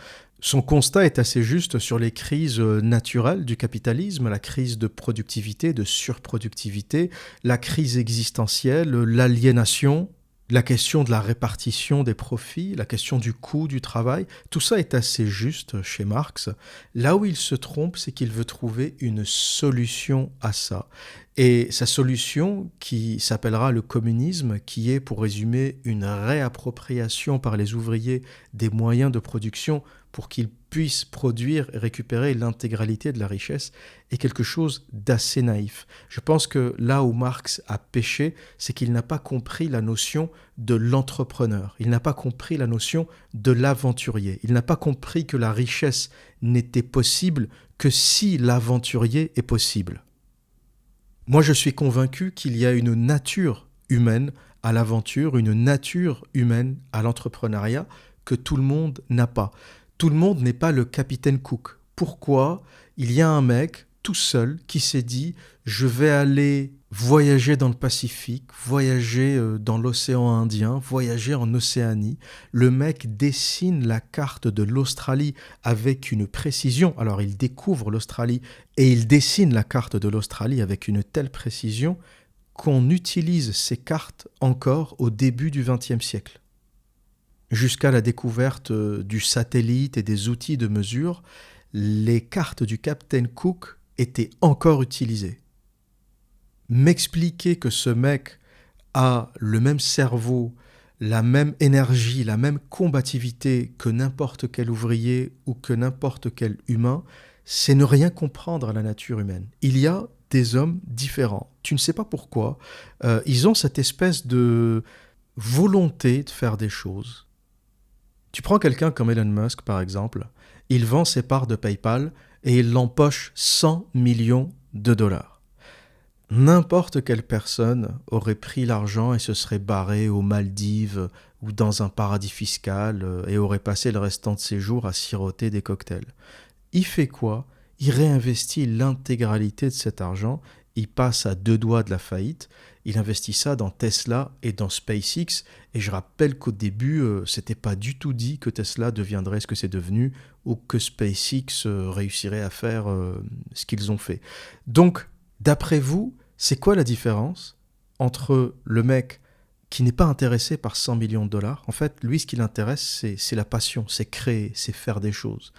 Son constat est assez juste sur les crises naturelles du capitalisme, la crise de productivité, de surproductivité, la crise existentielle, l'aliénation, la question de la répartition des profits, la question du coût du travail. Tout ça est assez juste chez Marx. Là où il se trompe, c'est qu'il veut trouver une solution à ça. Et sa solution, qui s'appellera le communisme, qui est, pour résumer, une réappropriation par les ouvriers des moyens de production pour qu'ils puissent produire et récupérer l'intégralité de la richesse, est quelque chose d'assez naïf. Je pense que là où Marx a péché, c'est qu'il n'a pas compris la notion de l'entrepreneur. Il n'a pas compris la notion de l'aventurier. Il n'a pas compris que la richesse n'était possible que si l'aventurier est possible. Moi, je suis convaincu qu'il y a une nature humaine à l'aventure, une nature humaine à l'entrepreneuriat que tout le monde n'a pas. Tout le monde n'est pas le capitaine Cook. Pourquoi ? Il y a un mec tout seul qui s'est dit « je vais aller voyager dans le Pacifique, voyager dans l'océan Indien, voyager en Océanie ». Le mec dessine la carte de l'Australie avec une précision. Alors il découvre l'Australie et il dessine la carte de l'Australie avec une telle précision qu'on utilise ces cartes encore au début du XXe siècle. Jusqu'à la découverte du satellite et des outils de mesure, les cartes du Captain Cook étaient encore utilisées. M'expliquer que ce mec a le même cerveau, la même énergie, la même combativité que n'importe quel ouvrier ou que n'importe quel humain, c'est ne rien comprendre à la nature humaine. Il y a des hommes différents. Tu ne sais pas pourquoi. Ils ont cette espèce de volonté de faire des choses. Tu prends quelqu'un comme Elon Musk, par exemple, il vend ses parts de PayPal et il empoche 100 millions de dollars. N'importe quelle personne aurait pris l'argent et se serait barré aux Maldives ou dans un paradis fiscal et aurait passé le restant de ses jours à siroter des cocktails. Il fait quoi ? Il réinvestit l'intégralité de cet argent, il passe à 2 doigts de la faillite, il investit ça dans Tesla et dans SpaceX, et je rappelle qu'au début, c'était pas du tout dit que Tesla deviendrait ce que c'est devenu, ou que SpaceX réussirait à faire ce qu'ils ont fait. Donc, d'après vous, c'est quoi la différence entre le mec qui n'est pas intéressé par 100 millions de dollars ? En fait, lui, ce qui l'intéresse, c'est la passion, c'est créer, c'est faire des choses.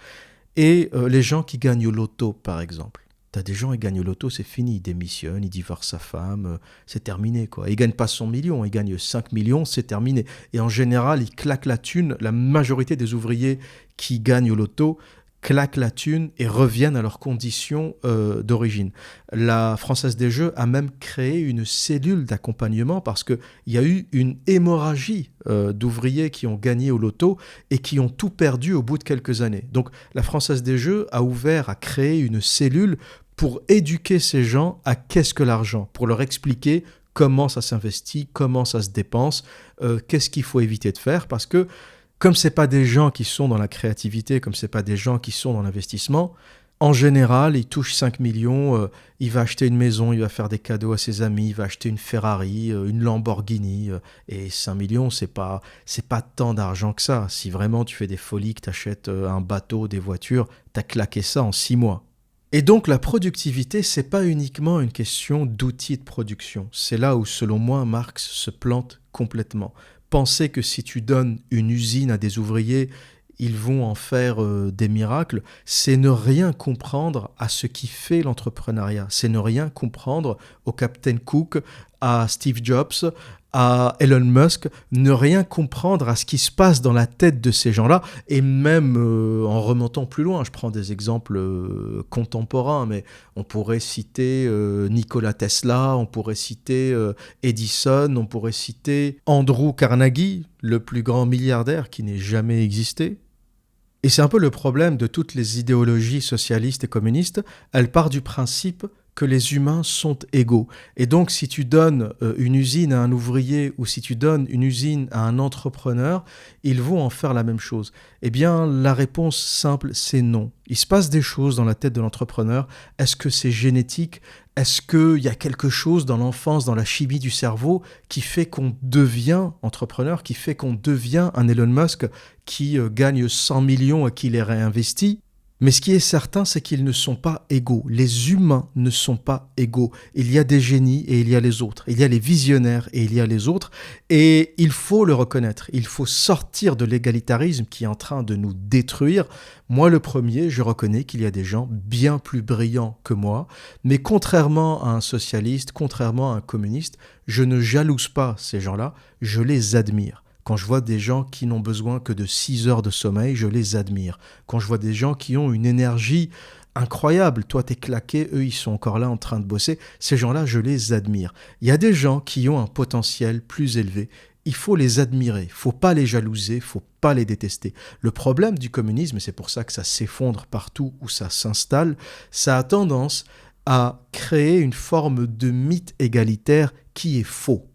Et les gens qui gagnent au loto, par exemple. T'as des gens, ils gagnent au loto, c'est fini, ils démissionnent, ils divorcent sa femme, c'est terminé, quoi. Ils gagnent pas 100 millions, ils gagnent 5 millions, c'est terminé. Et en général, ils claquent la thune. La majorité des ouvriers qui gagnent au loto claquent la thune et reviennent à leurs conditions d'origine. La Française des Jeux a même créé une cellule d'accompagnement parce qu'il y a eu une hémorragie d'ouvriers qui ont gagné au loto et qui ont tout perdu au bout de quelques années. Donc la Française des Jeux a créé une cellule pour éduquer ces gens à qu'est-ce que l'argent, pour leur expliquer comment ça s'investit, comment ça se dépense, qu'est-ce qu'il faut éviter de faire, parce que comme ce n'est pas des gens qui sont dans la créativité, comme ce n'est pas des gens qui sont dans l'investissement, en général, il touche 5 millions, il va acheter une maison, il va faire des cadeaux à ses amis, il va acheter une Ferrari, une Lamborghini, et 5 millions, c'est pas tant d'argent que ça. Si vraiment tu fais des folies, que tu achètes un bateau, des voitures, tu as claqué ça en 6 mois. Et donc la productivité, c'est pas uniquement une question d'outils de production. C'est là où, selon moi, Marx se plante complètement. Penser que si tu donnes une usine à des ouvriers, ils vont en faire des miracles, c'est ne rien comprendre à ce qui fait l'entrepreneuriat. C'est ne rien comprendre au Captain Cook, à Steve Jobs, à Elon Musk, ne rien comprendre à ce qui se passe dans la tête de ces gens-là, et même en remontant plus loin, je prends des exemples contemporains, mais on pourrait citer Nikola Tesla, on pourrait citer Edison, on pourrait citer Andrew Carnegie, le plus grand milliardaire qui n'ait jamais existé. Et c'est un peu le problème de toutes les idéologies socialistes et communistes, elles partent du principe que les humains sont égaux. Et donc, si tu donnes une usine à un ouvrier ou si tu donnes une usine à un entrepreneur, ils vont en faire la même chose. Eh bien, la réponse simple, c'est non. Il se passe des choses dans la tête de l'entrepreneur. Est-ce que c'est génétique ? Est-ce qu'il y a quelque chose dans l'enfance, dans la chimie du cerveau, qui fait qu'on devient entrepreneur, qui fait qu'on devient un Elon Musk qui gagne 100 millions et qui les réinvestit? Mais ce qui est certain, c'est qu'ils ne sont pas égaux. Les humains ne sont pas égaux. Il y a des génies et il y a les autres. Il y a les visionnaires et il y a les autres. Et il faut le reconnaître. Il faut sortir de l'égalitarisme qui est en train de nous détruire. Moi, le premier, je reconnais qu'il y a des gens bien plus brillants que moi. Mais contrairement à un socialiste, contrairement à un communiste, je ne jalouse pas ces gens-là. Je les admire. Quand je vois des gens qui n'ont besoin que de 6 heures de sommeil, je les admire. Quand je vois des gens qui ont une énergie incroyable, toi t'es claqué, eux ils sont encore là en train de bosser, ces gens-là, je les admire. Il y a des gens qui ont un potentiel plus élevé. Il faut les admirer, il faut pas les jalouser, il faut pas les détester. Le problème du communisme, et c'est pour ça que ça s'effondre partout où ça s'installe, ça a tendance à créer une forme de mythe égalitaire qui est faux.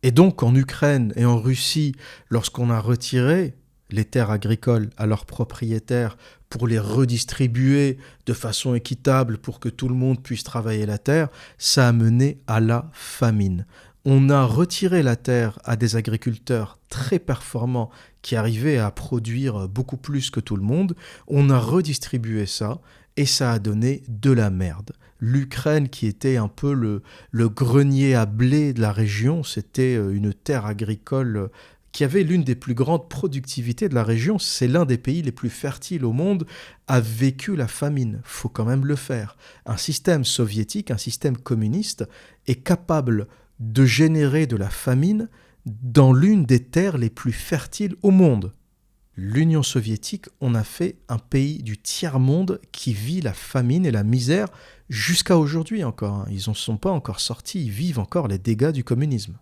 Et donc en Ukraine et en Russie, lorsqu'on a retiré les terres agricoles à leurs propriétaires pour les redistribuer de façon équitable pour que tout le monde puisse travailler la terre, ça a mené à la famine. On a retiré la terre à des agriculteurs très performants qui arrivaient à produire beaucoup plus que tout le monde. On a redistribué ça et ça a donné de la merde. L'Ukraine, qui était un peu le grenier à blé de la région, c'était une terre agricole qui avait l'une des plus grandes productivités de la région. C'est l'un des pays les plus fertiles au monde, a vécu la famine. Faut quand même le faire. Un système soviétique, un système communiste, est capable de générer de la famine dans l'une des terres les plus fertiles au monde. L'Union soviétique, on a fait un pays du tiers-monde qui vit la famine et la misère jusqu'à aujourd'hui encore. Ils n'en sont pas encore sortis, ils vivent encore les dégâts du communisme.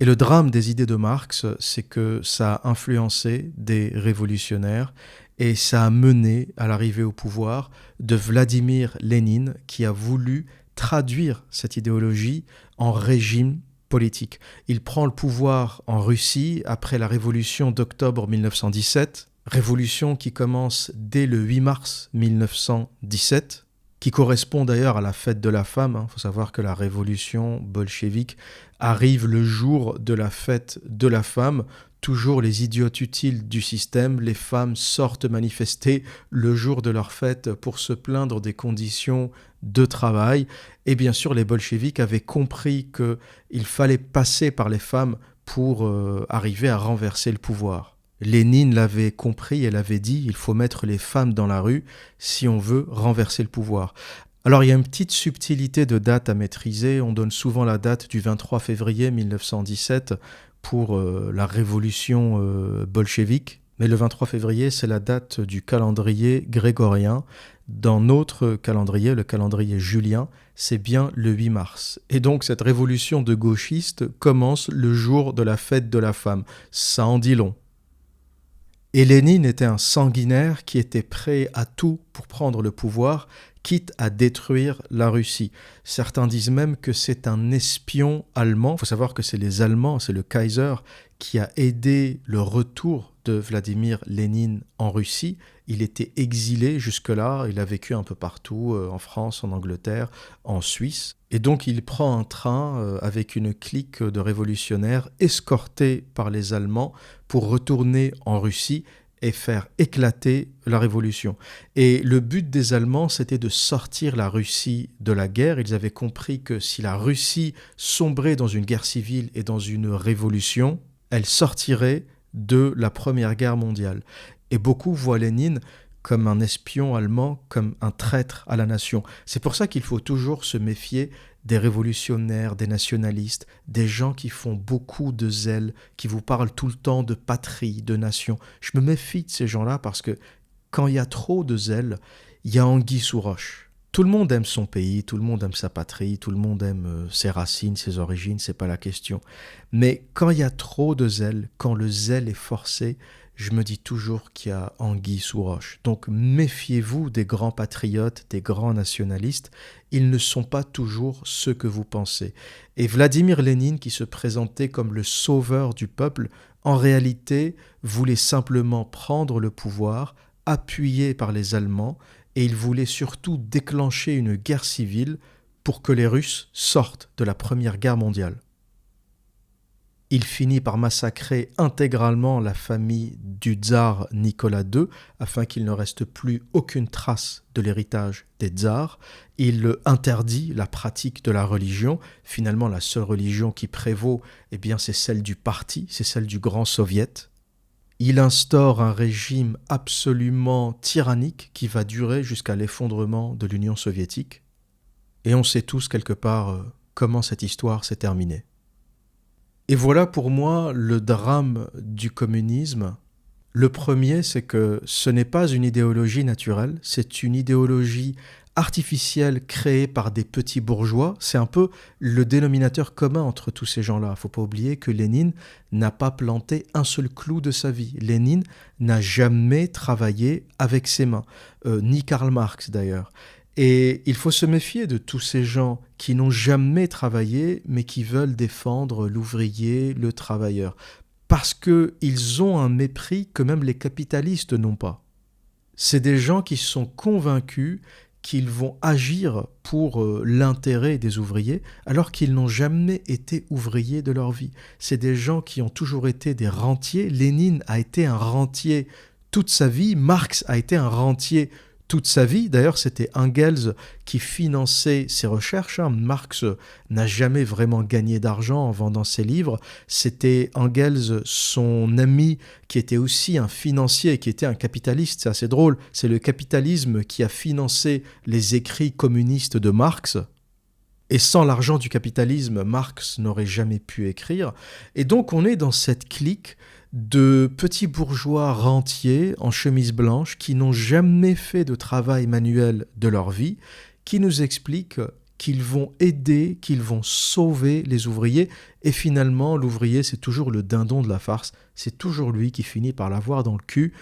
Et le drame des idées de Marx, c'est que ça a influencé des révolutionnaires et ça a mené à l'arrivée au pouvoir de Vladimir Lénine qui a voulu traduire cette idéologie en régime politique. Il prend le pouvoir en Russie après la révolution d'octobre 1917, révolution qui commence dès le 8 mars 1917, qui correspond d'ailleurs à la fête de la femme. Il faut savoir que la révolution bolchevique arrive le jour de la fête de la femme. Toujours les idiotes utiles du système, les femmes sortent manifester le jour de leur fête pour se plaindre des conditions de travail. Et bien sûr, les bolcheviks avaient compris qu'il fallait passer par les femmes pour arriver à renverser le pouvoir. Lénine l'avait compris et l'avait dit, il faut mettre les femmes dans la rue si on veut renverser le pouvoir. Alors il y a une petite subtilité de date à maîtriser, on donne souvent la date du 23 février 1917 pour la révolution bolchevique, mais le 23 février c'est la date du calendrier grégorien. Dans notre calendrier, le calendrier julien, c'est bien le 8 mars. Et donc cette révolution de gauchistes commence le jour de la fête de la femme. Ça en dit long. Et Lénine était un sanguinaire qui était prêt à tout pour prendre le pouvoir, quitte à détruire la Russie. Certains disent même que c'est un espion allemand. Il faut savoir que c'est les Allemands, c'est le Kaiser qui a aidé le retour de Vladimir Lénine en Russie. Il était exilé jusque-là, il a vécu un peu partout, en France, en Angleterre, en Suisse. Et donc il prend un train avec une clique de révolutionnaires escortés par les Allemands pour retourner en Russie et faire éclater la révolution. Et le but des Allemands, c'était de sortir la Russie de la guerre. Ils avaient compris que si la Russie sombrait dans une guerre civile et dans une révolution, elle sortirait de la Première Guerre mondiale. Et beaucoup voient Lénine comme un espion allemand, comme un traître à la nation. C'est pour ça qu'il faut toujours se méfier des révolutionnaires, des nationalistes, des gens qui font beaucoup de zèle, qui vous parlent tout le temps de patrie, de nation. Je me méfie de ces gens-là parce que quand il y a trop de zèle, il y a anguille sous roche. Tout le monde aime son pays, tout le monde aime sa patrie, tout le monde aime ses racines, ses origines, c'est pas la question. Mais quand il y a trop de zèle, quand le zèle est forcé, je me dis toujours qu'il y a anguille sous roche. Donc méfiez-vous des grands patriotes, des grands nationalistes. Ils ne sont pas toujours ceux que vous pensez. Et Vladimir Lénine, qui se présentait comme le sauveur du peuple, en réalité voulait simplement prendre le pouvoir, appuyé par les Allemands, et il voulait surtout déclencher une guerre civile pour que les Russes sortent de la Première Guerre mondiale. Il finit par massacrer intégralement la famille du tsar Nicolas II afin qu'il ne reste plus aucune trace de l'héritage des tsars. Il interdit la pratique de la religion. Finalement, la seule religion qui prévaut, c'est celle du parti, c'est celle du Grand Soviet. Il instaure un régime absolument tyrannique qui va durer jusqu'à l'effondrement de l'Union soviétique. Et on sait tous quelque part comment cette histoire s'est terminée. Et voilà pour moi le drame du communisme. Le premier, c'est que ce n'est pas une idéologie naturelle, c'est une idéologie artificielle créée par des petits bourgeois. C'est un peu le dénominateur commun entre tous ces gens-là. Il ne faut pas oublier que Lénine n'a pas planté un seul clou de sa vie. Lénine n'a jamais travaillé avec ses mains, ni Karl Marx d'ailleurs. Et il faut se méfier de tous ces gens qui n'ont jamais travaillé, mais qui veulent défendre l'ouvrier, le travailleur. Parce qu'ils ont un mépris que même les capitalistes n'ont pas. C'est des gens qui sont convaincus qu'ils vont agir pour l'intérêt des ouvriers, alors qu'ils n'ont jamais été ouvriers de leur vie. C'est des gens qui ont toujours été des rentiers. Lénine a été un rentier toute sa vie, Marx a été un rentier toute sa vie. D'ailleurs, c'était Engels qui finançait ses recherches. Marx n'a jamais vraiment gagné d'argent en vendant ses livres. C'était Engels, son ami, qui était aussi un financier, qui était un capitaliste. C'est assez drôle. C'est le capitalisme qui a financé les écrits communistes de Marx. Et sans l'argent du capitalisme, Marx n'aurait jamais pu écrire. Et donc, on est dans cette clique de petits bourgeois rentiers en chemise blanche qui n'ont jamais fait de travail manuel de leur vie, qui nous expliquent qu'ils vont aider, qu'ils vont sauver les ouvriers. Et finalement, l'ouvrier, c'est toujours le dindon de la farce. C'est toujours lui qui finit par l'avoir dans le cul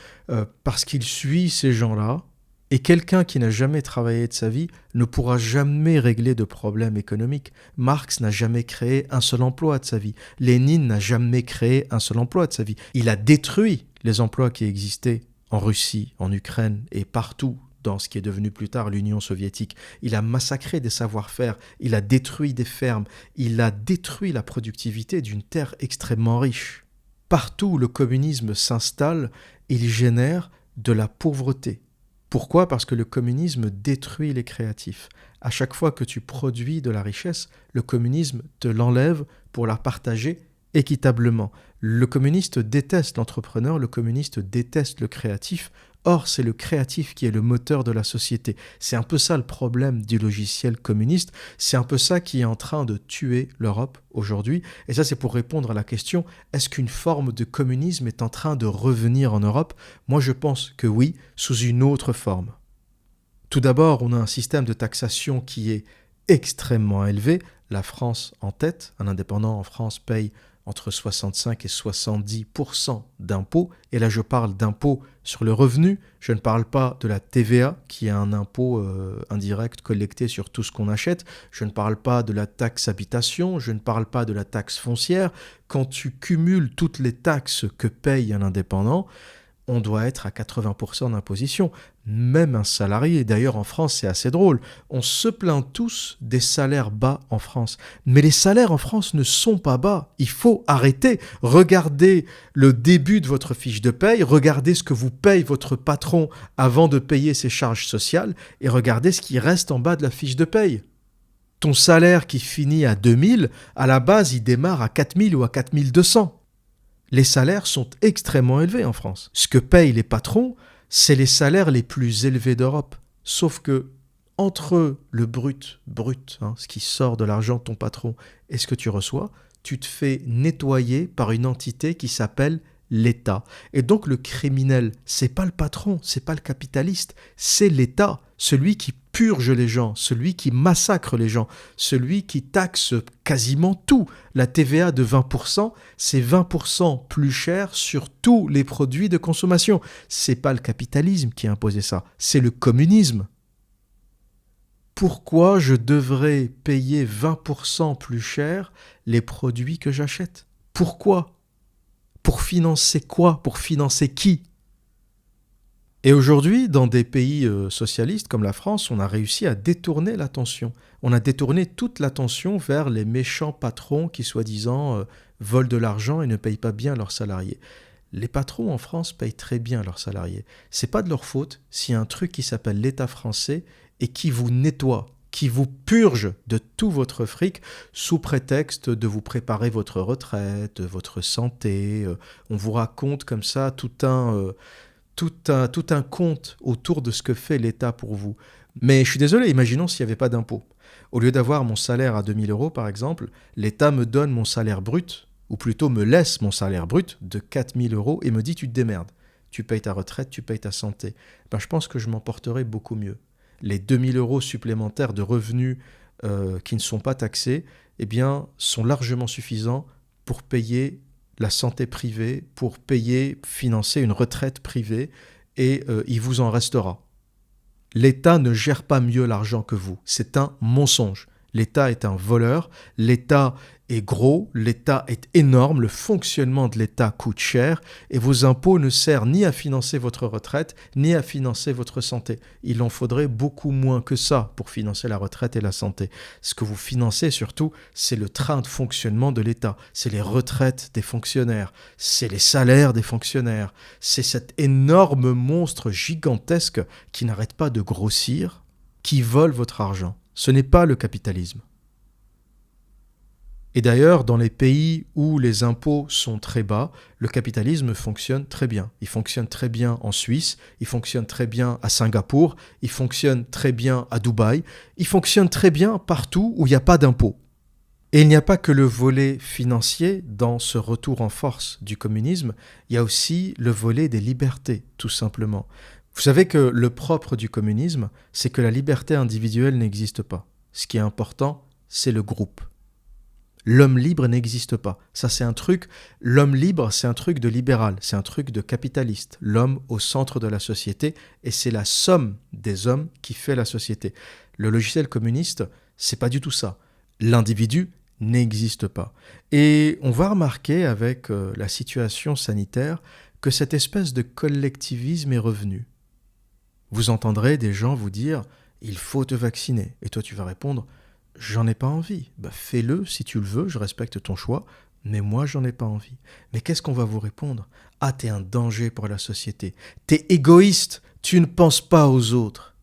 parce qu'il suit ces gens-là. Et quelqu'un qui n'a jamais travaillé de sa vie ne pourra jamais régler de problèmes économiques. Marx n'a jamais créé un seul emploi de sa vie. Lénine n'a jamais créé un seul emploi de sa vie. Il a détruit les emplois qui existaient en Russie, en Ukraine et partout dans ce qui est devenu plus tard l'Union soviétique. Il a massacré des savoir-faire, il a détruit des fermes, il a détruit la productivité d'une terre extrêmement riche. Partout où le communisme s'installe, il génère de la pauvreté. Pourquoi ? Parce que le communisme détruit les créatifs. À chaque fois que tu produis de la richesse, le communisme te l'enlève pour la partager équitablement. Le communiste déteste l'entrepreneur, le communiste déteste le créatif. Or, c'est le créatif qui est le moteur de la société. C'est un peu ça le problème du logiciel communiste. C'est un peu ça qui est en train de tuer l'Europe aujourd'hui. Et ça, c'est pour répondre à la question, est-ce qu'une forme de communisme est en train de revenir en Europe ? Moi, je pense que oui, sous une autre forme. Tout d'abord, on a un système de taxation qui est extrêmement élevé. La France en tête, un indépendant en France paye entre 65 et 70% d'impôts. Et là, je parle d'impôts sur le revenu. Je ne parle pas de la TVA, qui est un impôt indirect collecté sur tout ce qu'on achète. Je ne parle pas de la taxe habitation. Je ne parle pas de la taxe foncière. Quand tu cumules toutes les taxes que paye un indépendant, on doit être à 80% d'imposition. Même un salarié, d'ailleurs en France c'est assez drôle, on se plaint tous des salaires bas en France. Mais les salaires en France ne sont pas bas, il faut arrêter. Regardez le début de votre fiche de paye, regardez ce que vous paye votre patron avant de payer ses charges sociales et regardez ce qui reste en bas de la fiche de paye. Ton salaire qui finit à 2000, à la base il démarre à 4000 ou à 4200. Les salaires sont extrêmement élevés en France. Ce que payent les patrons, c'est les salaires les plus élevés d'Europe. Sauf que entre le brut, ce qui sort de l'argent de ton patron, et ce que tu reçois, tu te fais nettoyer par une entité qui s'appelle l'État. Et donc le criminel, c'est pas le patron, c'est pas le capitaliste, c'est l'État, celui qui purge les gens, celui qui massacre les gens, celui qui taxe quasiment tout. La TVA de 20%, c'est 20% plus cher sur tous les produits de consommation. C'est pas le capitalisme qui a imposé ça, c'est le communisme. Pourquoi je devrais payer 20% plus cher les produits que j'achète ? Pourquoi ? Pour financer quoi ? Pour financer qui ? Et aujourd'hui, dans des pays socialistes comme la France, on a réussi à détourner l'attention. On a détourné toute l'attention vers les méchants patrons qui, soi-disant, volent de l'argent et ne payent pas bien leurs salariés. Les patrons en France payent très bien leurs salariés. C'est pas de leur faute s'il y a un truc qui s'appelle l'État français et qui vous nettoie, qui vous purge de tout votre fric sous prétexte de vous préparer votre retraite, votre santé. On vous raconte comme ça tout un conte autour de ce que fait l'État pour vous. Mais je suis désolé, imaginons s'il n'y avait pas d'impôt. Au lieu d'avoir mon salaire à 2000 euros, par exemple, l'État me donne mon salaire brut, ou plutôt me laisse mon salaire brut de 4000 euros et me dit tu te démerdes. Tu payes ta retraite, tu payes ta santé. Je pense que je m'en porterai beaucoup mieux. Les 2000 euros supplémentaires de revenus qui ne sont pas taxés, eh bien, sont largement suffisants pour payer la santé privée, pour financer une retraite privée, et il vous en restera. L'État ne gère pas mieux l'argent que vous. C'est un mensonge. L'État est un voleur, l'État est gros, l'État est énorme, le fonctionnement de l'État coûte cher et vos impôts ne servent ni à financer votre retraite, ni à financer votre santé. Il en faudrait beaucoup moins que ça pour financer la retraite et la santé. Ce que vous financez surtout, c'est le train de fonctionnement de l'État, c'est les retraites des fonctionnaires, c'est les salaires des fonctionnaires, c'est cet énorme monstre gigantesque qui n'arrête pas de grossir, qui vole votre argent. Ce n'est pas le capitalisme. Et d'ailleurs, dans les pays où les impôts sont très bas, le capitalisme fonctionne très bien. Il fonctionne très bien en Suisse, il fonctionne très bien à Singapour, il fonctionne très bien à Dubaï, il fonctionne très bien partout où il n'y a pas d'impôts. Et il n'y a pas que le volet financier dans ce retour en force du communisme, il y a aussi le volet des libertés, tout simplement. Vous savez que le propre du communisme, c'est que la liberté individuelle n'existe pas. Ce qui est important, c'est le groupe. L'homme libre n'existe pas. Ça, c'est un truc. L'homme libre, c'est un truc de libéral, c'est un truc de capitaliste. L'homme au centre de la société, et c'est la somme des hommes qui fait la société. Le logiciel communiste, c'est pas du tout ça. L'individu n'existe pas. Et on va remarquer avec la situation sanitaire que cette espèce de collectivisme est revenu. Vous entendrez des gens vous dire « il faut te vacciner ». Et toi, tu vas répondre « j'en ai pas envie ». Fais-le si tu le veux, je respecte ton choix, mais moi, j'en ai pas envie. Mais qu'est-ce qu'on va vous répondre ? « Ah, t'es un danger pour la société. T'es égoïste, tu ne penses pas aux autres.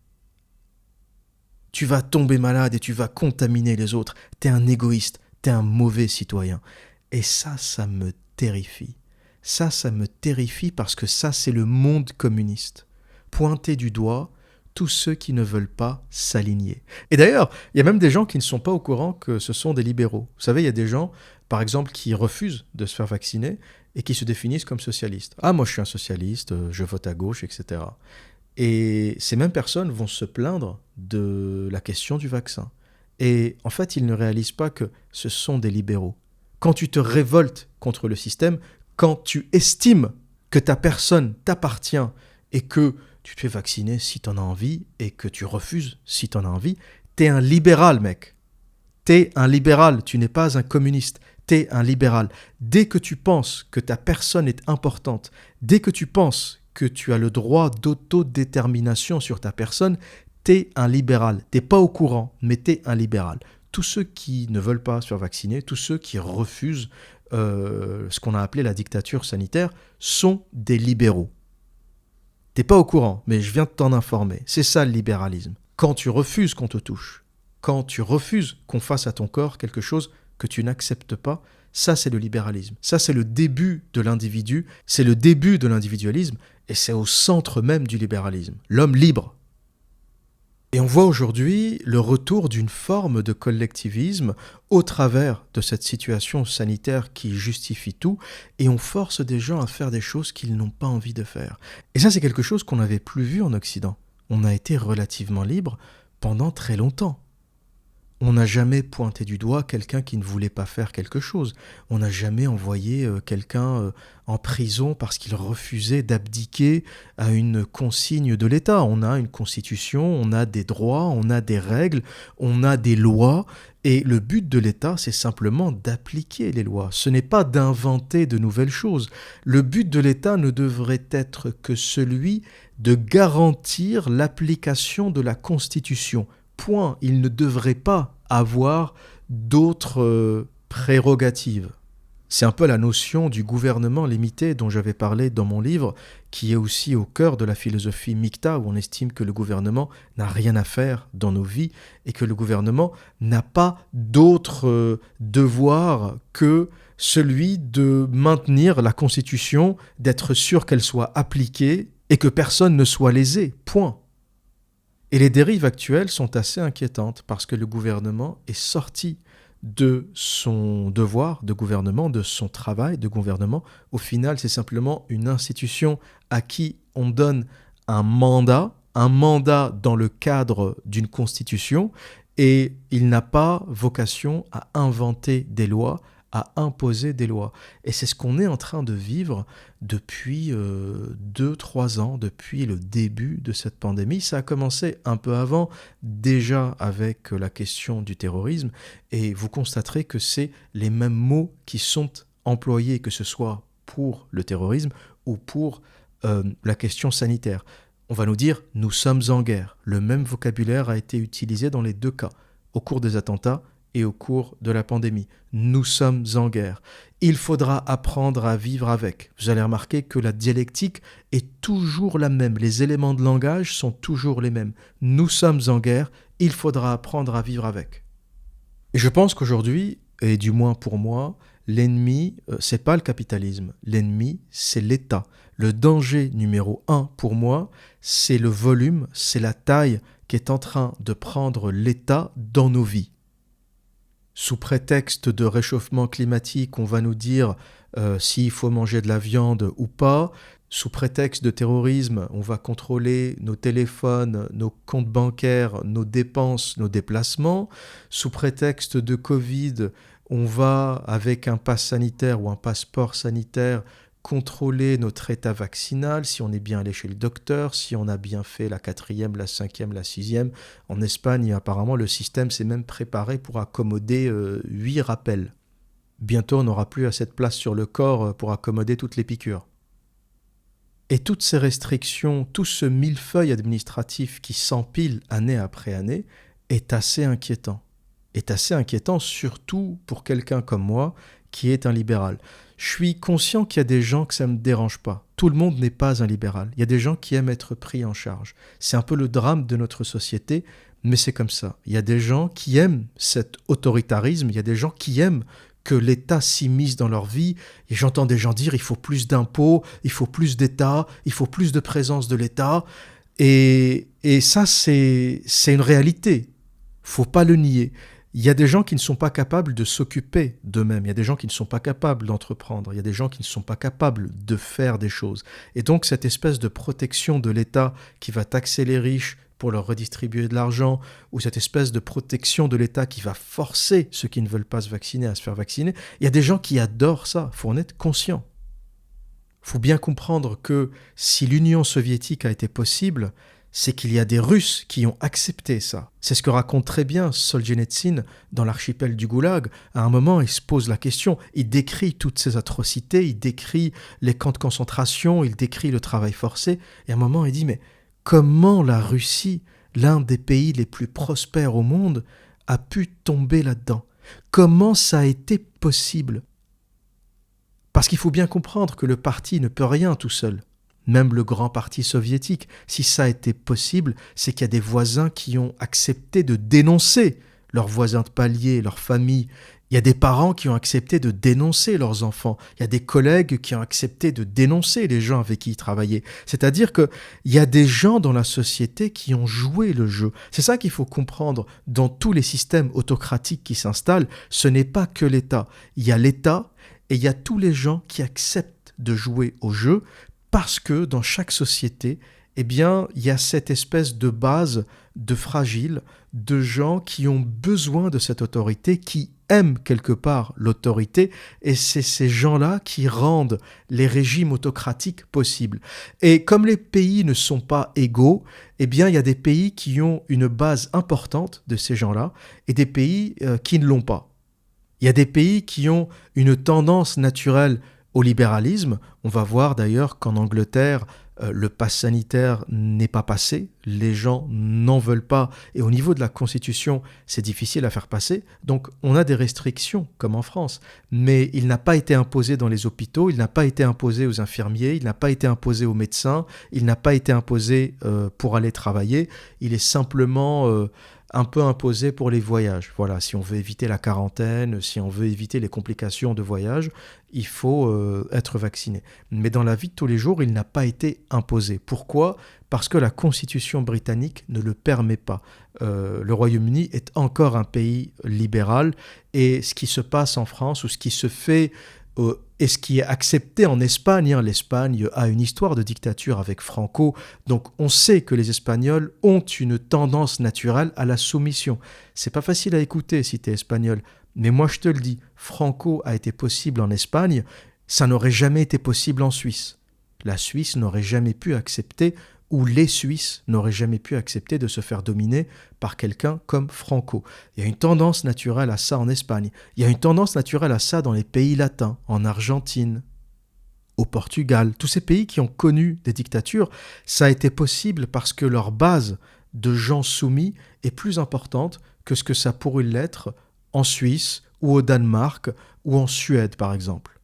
Tu vas tomber malade et tu vas contaminer les autres. T'es un égoïste, t'es un mauvais citoyen. » Et ça me terrifie. Ça me terrifie parce que ça, c'est le monde communiste. Pointer du doigt tous ceux qui ne veulent pas s'aligner. Et d'ailleurs, il y a même des gens qui ne sont pas au courant que ce sont des libéraux. Vous savez, il y a des gens, par exemple, qui refusent de se faire vacciner et qui se définissent comme socialistes. Ah, moi je suis un socialiste, je vote à gauche, etc. Et ces mêmes personnes vont se plaindre de la question du vaccin. Et en fait, ils ne réalisent pas que ce sont des libéraux. Quand tu te révoltes contre le système, quand tu estimes que ta personne t'appartient et que tu te fais vacciner si t'en as envie et que tu refuses si t'en as envie, t'es un libéral, mec. T'es un libéral, tu n'es pas un communiste. T'es un libéral. Dès que tu penses que ta personne est importante, dès que tu penses que tu as le droit d'autodétermination sur ta personne, t'es un libéral. T'es pas au courant, mais t'es un libéral. Tous ceux qui ne veulent pas se faire vacciner, tous ceux qui refusent ce qu'on a appelé la dictature sanitaire, sont des libéraux. T'es pas au courant, mais je viens de t'en informer. C'est ça le libéralisme. Quand tu refuses qu'on te touche, quand tu refuses qu'on fasse à ton corps quelque chose que tu n'acceptes pas, ça c'est le libéralisme. Ça c'est le début de l'individu, c'est le début de l'individualisme, et c'est au centre même du libéralisme. L'homme libre. Et on voit aujourd'hui le retour d'une forme de collectivisme au travers de cette situation sanitaire qui justifie tout, et on force des gens à faire des choses qu'ils n'ont pas envie de faire. Et ça, c'est quelque chose qu'on n'avait plus vu en Occident. On a été relativement libre pendant très longtemps. On n'a jamais pointé du doigt quelqu'un qui ne voulait pas faire quelque chose. On n'a jamais envoyé quelqu'un en prison parce qu'il refusait d'abdiquer à une consigne de l'État. On a une constitution, on a des droits, on a des règles, on a des lois. Et le but de l'État, c'est simplement d'appliquer les lois. Ce n'est pas d'inventer de nouvelles choses. Le but de l'État ne devrait être que celui de garantir l'application de la Constitution. Point. Il ne devrait pas avoir d'autres prérogatives. C'est un peu la notion du gouvernement limité dont j'avais parlé dans mon livre, qui est aussi au cœur de la philosophie Mikta, où on estime que le gouvernement n'a rien à faire dans nos vies et que le gouvernement n'a pas d'autre devoir que celui de maintenir la Constitution, d'être sûr qu'elle soit appliquée et que personne ne soit lésé. Point. Et les dérives actuelles sont assez inquiétantes parce que le gouvernement est sorti de son devoir de gouvernement, de son travail de gouvernement. Au final, c'est simplement une institution à qui on donne un mandat dans le cadre d'une constitution, et il n'a pas vocation à inventer des lois, à imposer des lois. Et c'est ce qu'on est en train de vivre depuis 2-3 ans, depuis le début de cette pandémie. Ça a commencé un peu avant, déjà avec la question du terrorisme, et vous constaterez que c'est les mêmes mots qui sont employés, que ce soit pour le terrorisme ou pour la question sanitaire. On va nous dire « nous sommes en guerre ». Le même vocabulaire a été utilisé dans les deux cas, au cours des attentats et au cours de la pandémie. Nous sommes en guerre. Il faudra apprendre à vivre avec. Vous allez remarquer que la dialectique est toujours la même. Les éléments de langage sont toujours les mêmes. Nous sommes en guerre. Il faudra apprendre à vivre avec. Et je pense qu'aujourd'hui, et du moins pour moi, l'ennemi, c'est pas le capitalisme. L'ennemi, c'est l'État. Le danger numéro 1 pour moi, c'est le volume, c'est la taille qui est en train de prendre l'État dans nos vies. Sous prétexte de réchauffement climatique, on va nous dire s'il faut manger de la viande ou pas. Sous prétexte de terrorisme, on va contrôler nos téléphones, nos comptes bancaires, nos dépenses, nos déplacements. Sous prétexte de Covid, on va, avec un pass sanitaire ou un passeport sanitaire, contrôler notre état vaccinal, si on est bien allé chez le docteur, si on a bien fait la 4e, la 5e, la 6e. En Espagne, apparemment, le système s'est même préparé pour accommoder 8 rappels. Bientôt, on n'aura plus assez de place sur le corps pour accommoder toutes les piqûres. Et toutes ces restrictions, tout ce millefeuille administratif qui s'empile année après année est assez inquiétant. Est assez inquiétant surtout pour quelqu'un comme moi qui est un libéral. Je suis conscient qu'il y a des gens que ça ne me dérange pas. Tout le monde n'est pas un libéral. Il y a des gens qui aiment être pris en charge. C'est un peu le drame de notre société, mais c'est comme ça. Il y a des gens qui aiment cet autoritarisme, il y a des gens qui aiment que l'État s'immisce dans leur vie. Et j'entends des gens dire il faut plus d'impôts, il faut plus d'État, il faut plus de présence de l'État. Et ça, c'est une réalité. Faut pas le nier. Il y a des gens qui ne sont pas capables de s'occuper d'eux-mêmes. Il y a des gens qui ne sont pas capables d'entreprendre. Il y a des gens qui ne sont pas capables de faire des choses. Et donc, cette espèce de protection de l'État qui va taxer les riches pour leur redistribuer de l'argent, ou cette espèce de protection de l'État qui va forcer ceux qui ne veulent pas se vacciner à se faire vacciner, il y a des gens qui adorent ça. Il faut en être conscient. Il faut bien comprendre que si l'Union soviétique a été possible, c'est qu'il y a des Russes qui ont accepté ça. C'est ce que raconte très bien Solzhenitsyn dans l'archipel du Goulag. À un moment, il se pose la question, il décrit toutes ces atrocités, il décrit les camps de concentration, il décrit le travail forcé, et à un moment, il dit, mais comment la Russie, l'un des pays les plus prospères au monde, a pu tomber là-dedans? Comment ça a été possible? Parce qu'il faut bien comprendre que le parti ne peut rien tout seul. Même le grand parti soviétique, si ça a été possible, c'est qu'il y a des voisins qui ont accepté de dénoncer leurs voisins de palier, leur famille. Il y a des parents qui ont accepté de dénoncer leurs enfants. Il y a des collègues qui ont accepté de dénoncer les gens avec qui ils travaillaient. C'est-à-dire qu'il y a des gens dans la société qui ont joué le jeu. C'est ça qu'il faut comprendre dans tous les systèmes autocratiques qui s'installent. Ce n'est pas que l'État. Il y a l'État et il y a tous les gens qui acceptent de jouer au jeu, parce que dans chaque société, eh bien, il y a cette espèce de base de fragile, de gens qui ont besoin de cette autorité, qui aiment quelque part l'autorité, et c'est ces gens-là qui rendent les régimes autocratiques possibles. Et comme les pays ne sont pas égaux, eh bien, il y a des pays qui ont une base importante de ces gens-là et des pays qui ne l'ont pas. Il y a des pays qui ont une tendance naturelle au libéralisme. On va voir d'ailleurs qu'en Angleterre, le pass sanitaire n'est pas passé, les gens n'en veulent pas, et au niveau de la Constitution, c'est difficile à faire passer. Donc on a des restrictions, comme en France, mais il n'a pas été imposé dans les hôpitaux, il n'a pas été imposé aux infirmiers, il n'a pas été imposé aux médecins, il n'a pas été imposé pour aller travailler, il est simplement un peu imposé pour les voyages. Voilà, si on veut éviter la quarantaine, si on veut éviter les complications de voyage, il faut être vacciné. Mais dans la vie de tous les jours, il n'a pas été imposé. Pourquoi ? Parce que la Constitution britannique ne le permet pas. Le Royaume-Uni est encore un pays libéral et ce qui se passe en France ou ce qui se fait et ce qui est accepté en Espagne, l'Espagne a une histoire de dictature avec Franco, donc on sait que les Espagnols ont une tendance naturelle à la soumission. C'est pas facile à écouter si t'es espagnol, mais moi je te le dis, Franco a été possible en Espagne, ça n'aurait jamais été possible en Suisse. La Suisse n'aurait jamais pu accepter, ou les Suisses n'auraient jamais pu accepter de se faire dominer par quelqu'un comme Franco. Il y a une tendance naturelle à ça en Espagne. Il y a une tendance naturelle à ça dans les pays latins, en Argentine, au Portugal. Tous ces pays qui ont connu des dictatures, ça a été possible parce que leur base de gens soumis est plus importante que ce que ça pourrait l'être en Suisse ou au Danemark ou en Suède, par exemple.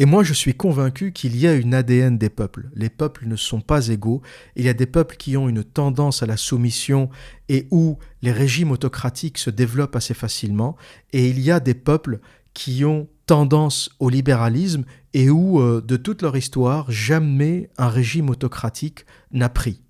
Et moi, je suis convaincu qu'il y a une ADN des peuples. Les peuples ne sont pas égaux. Il y a des peuples qui ont une tendance à la soumission et où les régimes autocratiques se développent assez facilement. Et il y a des peuples qui ont tendance au libéralisme et où, de toute leur histoire, jamais un régime autocratique n'a pris.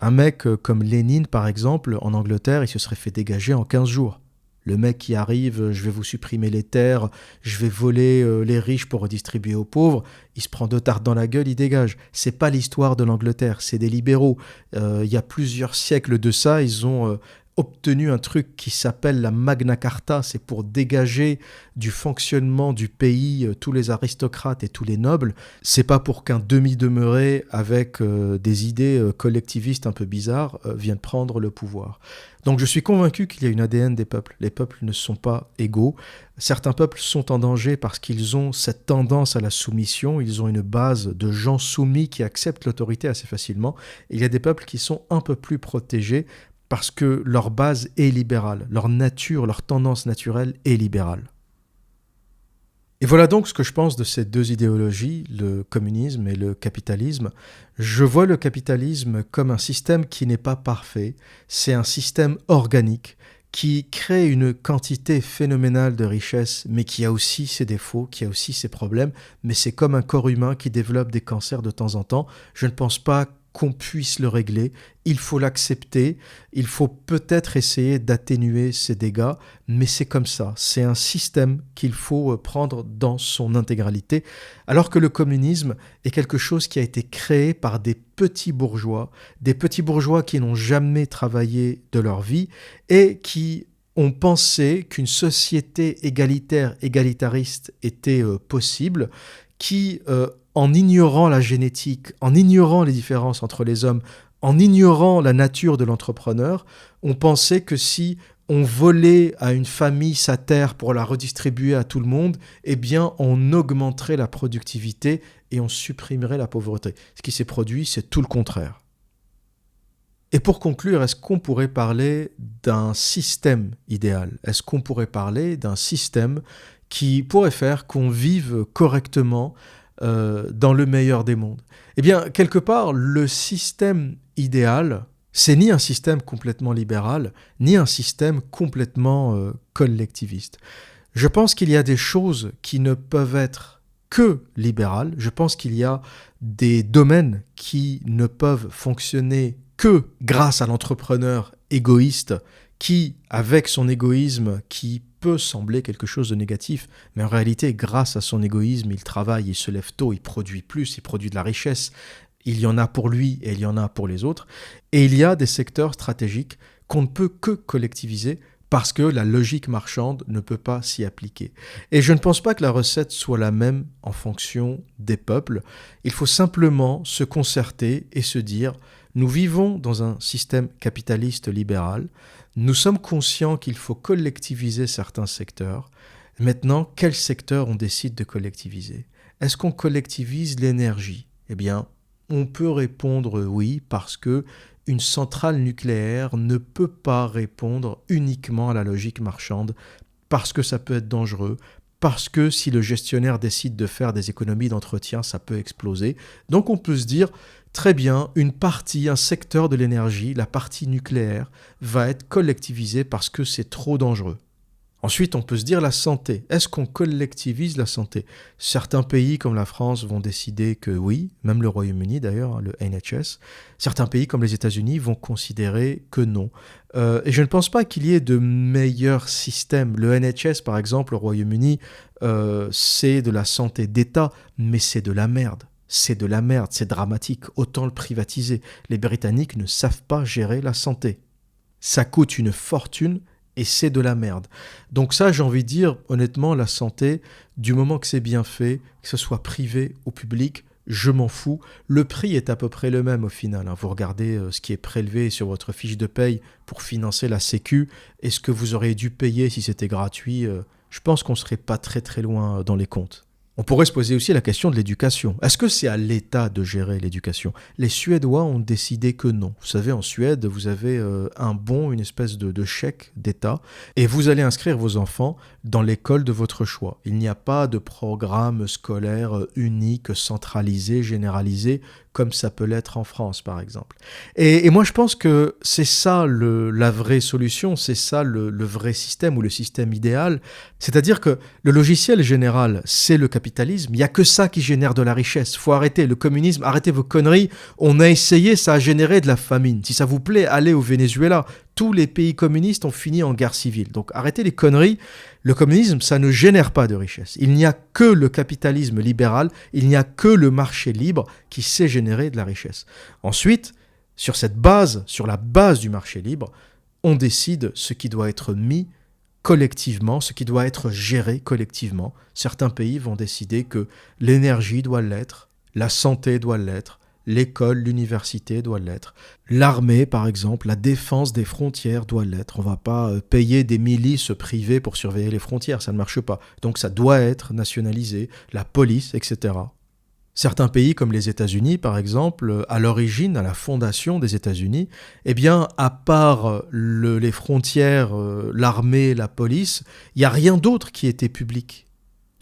Un mec comme Lénine, par exemple, en Angleterre, il se serait fait dégager en 15 jours. Le mec qui arrive, je vais vous supprimer les terres, je vais voler les riches pour redistribuer aux pauvres, il se prend 2 tartes dans la gueule, il dégage. C'est pas l'histoire de l'Angleterre, c'est des libéraux. Il y a plusieurs siècles de ça, ils ont obtenu un truc qui s'appelle la Magna Carta, c'est pour dégager du fonctionnement du pays tous les aristocrates et tous les nobles. C'est pas pour qu'un demi-demeuré avec des idées collectivistes un peu bizarres vienne prendre le pouvoir. Donc je suis convaincu qu'il y a une ADN des peuples. Les peuples ne sont pas égaux. Certains peuples sont en danger parce qu'ils ont cette tendance à la soumission. Ils ont une base de gens soumis qui acceptent l'autorité assez facilement. Et il y a des peuples qui sont un peu plus protégés parce que leur base est libérale. Leur nature, leur tendance naturelle est libérale. Et voilà donc ce que je pense de ces deux idéologies, le communisme et le capitalisme. Je vois le capitalisme comme un système qui n'est pas parfait, c'est un système organique qui crée une quantité phénoménale de richesses, mais qui a aussi ses défauts, qui a aussi ses problèmes, mais c'est comme un corps humain qui développe des cancers de temps en temps. Je ne pense pas qu'on puisse le régler, il faut l'accepter, il faut peut-être essayer d'atténuer ces dégâts, mais c'est comme ça, c'est un système qu'il faut prendre dans son intégralité, alors que le communisme est quelque chose qui a été créé par des petits bourgeois qui n'ont jamais travaillé de leur vie et qui ont pensé qu'une société égalitaire, égalitariste était possible, qui en ignorant la génétique, en ignorant les différences entre les hommes, en ignorant la nature de l'entrepreneur, on pensait que si on volait à une famille sa terre pour la redistribuer à tout le monde, eh bien on augmenterait la productivité et on supprimerait la pauvreté. Ce qui s'est produit, c'est tout le contraire. Et pour conclure, est-ce qu'on pourrait parler d'un système idéal ? Est-ce qu'on pourrait parler d'un système qui pourrait faire qu'on vive correctement dans le meilleur des mondes? Eh bien, quelque part, le système idéal, c'est ni un système complètement libéral, ni un système complètement collectiviste. Je pense qu'il y a des choses qui ne peuvent être que libérales. Je pense qu'il y a des domaines qui ne peuvent fonctionner que grâce à l'entrepreneur égoïste qui, avec son égoïsme, qui peut sembler quelque chose de négatif, mais en réalité, grâce à son égoïsme, il travaille, il se lève tôt, il produit plus, il produit de la richesse, il y en a pour lui et il y en a pour les autres. Et il y a des secteurs stratégiques qu'on ne peut que collectiviser parce que la logique marchande ne peut pas s'y appliquer. Et je ne pense pas que la recette soit la même en fonction des peuples. Il faut simplement se concerter et se dire, nous vivons dans un système capitaliste libéral, nous sommes conscients qu'il faut collectiviser certains secteurs. Maintenant, quel secteur on décide de collectiviser ? Est-ce qu'on collectivise l'énergie ? Eh bien, on peut répondre oui, parce que une centrale nucléaire ne peut pas répondre uniquement à la logique marchande, parce que ça peut être dangereux, parce que si le gestionnaire décide de faire des économies d'entretien, ça peut exploser. Donc on peut se dire, très bien, une partie, un secteur de l'énergie, la partie nucléaire, va être collectivisée parce que c'est trop dangereux. Ensuite, on peut se dire la santé. Est-ce qu'on collectivise la santé ? Certains pays comme la France vont décider que oui, même le Royaume-Uni d'ailleurs, le NHS. Certains pays comme les États-Unis vont considérer que non. Et je ne pense pas qu'il y ait de meilleurs systèmes. Le NHS, par exemple, au Royaume-Uni, c'est de la santé d'État, mais c'est de la merde. C'est de la merde, c'est dramatique. Autant le privatiser. Les Britanniques ne savent pas gérer la santé. Ça coûte une fortune. Et c'est de la merde. Donc ça, j'ai envie de dire, honnêtement, la santé, du moment que c'est bien fait, que ce soit privé ou public, je m'en fous. Le prix est à peu près le même au final. Vous regardez ce qui est prélevé sur votre fiche de paye pour financer la Sécu et ce que vous auriez dû payer si c'était gratuit. Je pense qu'on ne serait pas très très loin dans les comptes. On pourrait se poser aussi la question de l'éducation. Est-ce que c'est à l'État de gérer l'éducation ? Les Suédois ont décidé que non. Vous savez, en Suède, vous avez un bon, une espèce de chèque d'État, et vous allez inscrire vos enfants dans l'école de votre choix. Il n'y a pas de programme scolaire unique, centralisé, généralisé, comme ça peut l'être en France, par exemple. Et moi, je pense que c'est ça la vraie solution, c'est ça le vrai système ou le système idéal. C'est-à-dire que le logiciel général, c'est le capitalisme. Il n'y a que ça qui génère de la richesse. Il faut arrêter le communisme, arrêtez vos conneries. On a essayé, ça a généré de la famine. Si ça vous plaît, allez au Venezuela. Tous les pays communistes ont fini en guerre civile. Donc arrêtez les conneries. Le communisme, ça ne génère pas de richesse. Il n'y a que le capitalisme libéral, il n'y a que le marché libre qui sait générer de la richesse. Ensuite, sur la base du marché libre, on décide ce qui doit être mis collectivement, ce qui doit être géré collectivement. Certains pays vont décider que l'énergie doit l'être, la santé doit l'être, l'école, l'université doit l'être. L'armée, par exemple, la défense des frontières doit l'être. On ne va pas payer des milices privées pour surveiller les frontières, ça ne marche pas. Donc ça doit être nationalisé, la police, etc. Certains pays comme les États-Unis, par exemple, à l'origine, à la fondation des États-Unis, eh bien, à part les frontières, l'armée, la police, il n'y a rien d'autre qui était public.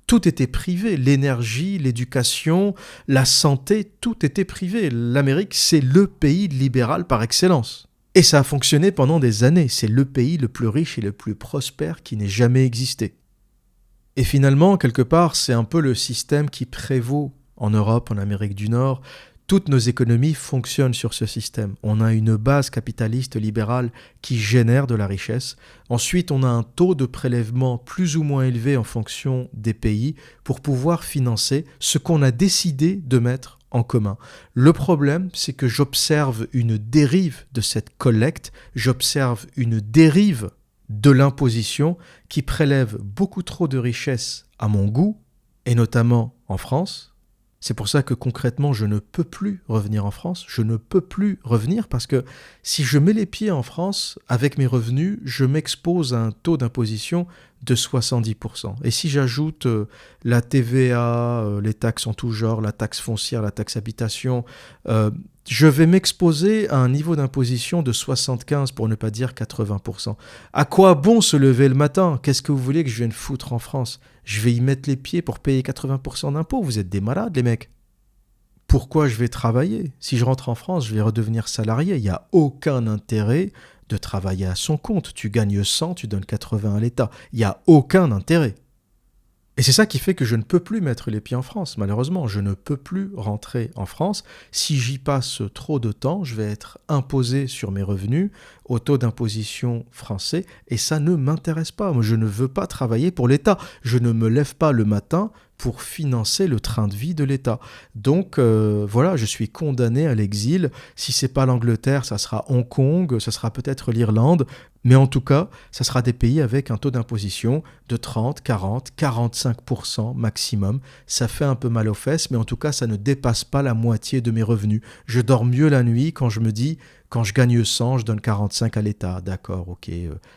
Tout était privé, l'énergie, l'éducation, la santé, tout était privé. L'Amérique, c'est le pays libéral par excellence. Et ça a fonctionné pendant des années. C'est le pays le plus riche et le plus prospère qui n'ait jamais existé. Et finalement, quelque part, c'est un peu le système qui prévaut en Europe, en Amérique du Nord. Toutes nos économies fonctionnent sur ce système. On a une base capitaliste libérale qui génère de la richesse. Ensuite, on a un taux de prélèvement plus ou moins élevé en fonction des pays pour pouvoir financer ce qu'on a décidé de mettre en commun. Le problème, c'est que j'observe une dérive de cette collecte, j'observe une dérive de l'imposition qui prélève beaucoup trop de richesses à mon goût, et notamment en France. C'est pour ça que concrètement, je ne peux plus revenir en France. Je ne peux plus revenir parce que si je mets les pieds en France, avec mes revenus, je m'expose à un taux d'imposition de 70%. Et si j'ajoute la TVA, les taxes en tout genre, la taxe foncière, la taxe habitation, je vais m'exposer à un niveau d'imposition de 75 pour ne pas dire 80%. À quoi bon se lever le matin ? Qu'est-ce que vous voulez que je vienne foutre en France ? Je vais y mettre les pieds pour payer 80% d'impôts. Vous êtes des malades, les mecs. Pourquoi je vais travailler ? Si je rentre en France, je vais redevenir salarié. Il n'y a aucun intérêt de travailler à son compte. Tu gagnes 100, tu donnes 80 à l'État. Il n'y a aucun intérêt. Et c'est ça qui fait que je ne peux plus mettre les pieds en France, malheureusement. Je ne peux plus rentrer en France. Si j'y passe trop de temps, je vais être imposé sur mes revenus au taux d'imposition français et ça ne m'intéresse pas. Moi, je ne veux pas travailler pour l'État. Je ne me lève pas le matin pour financer le train de vie de l'État. Donc voilà, je suis condamné à l'exil. Si c'est pas l'Angleterre, ça sera Hong Kong, ça sera peut-être l'Irlande, mais en tout cas, ça sera des pays avec un taux d'imposition de 30, 40, 45% maximum. Ça fait un peu mal aux fesses, mais en tout cas, ça ne dépasse pas la moitié de mes revenus. Je dors mieux la nuit quand je me dis, quand je gagne 100, je donne 45 à l'État. D'accord, ok,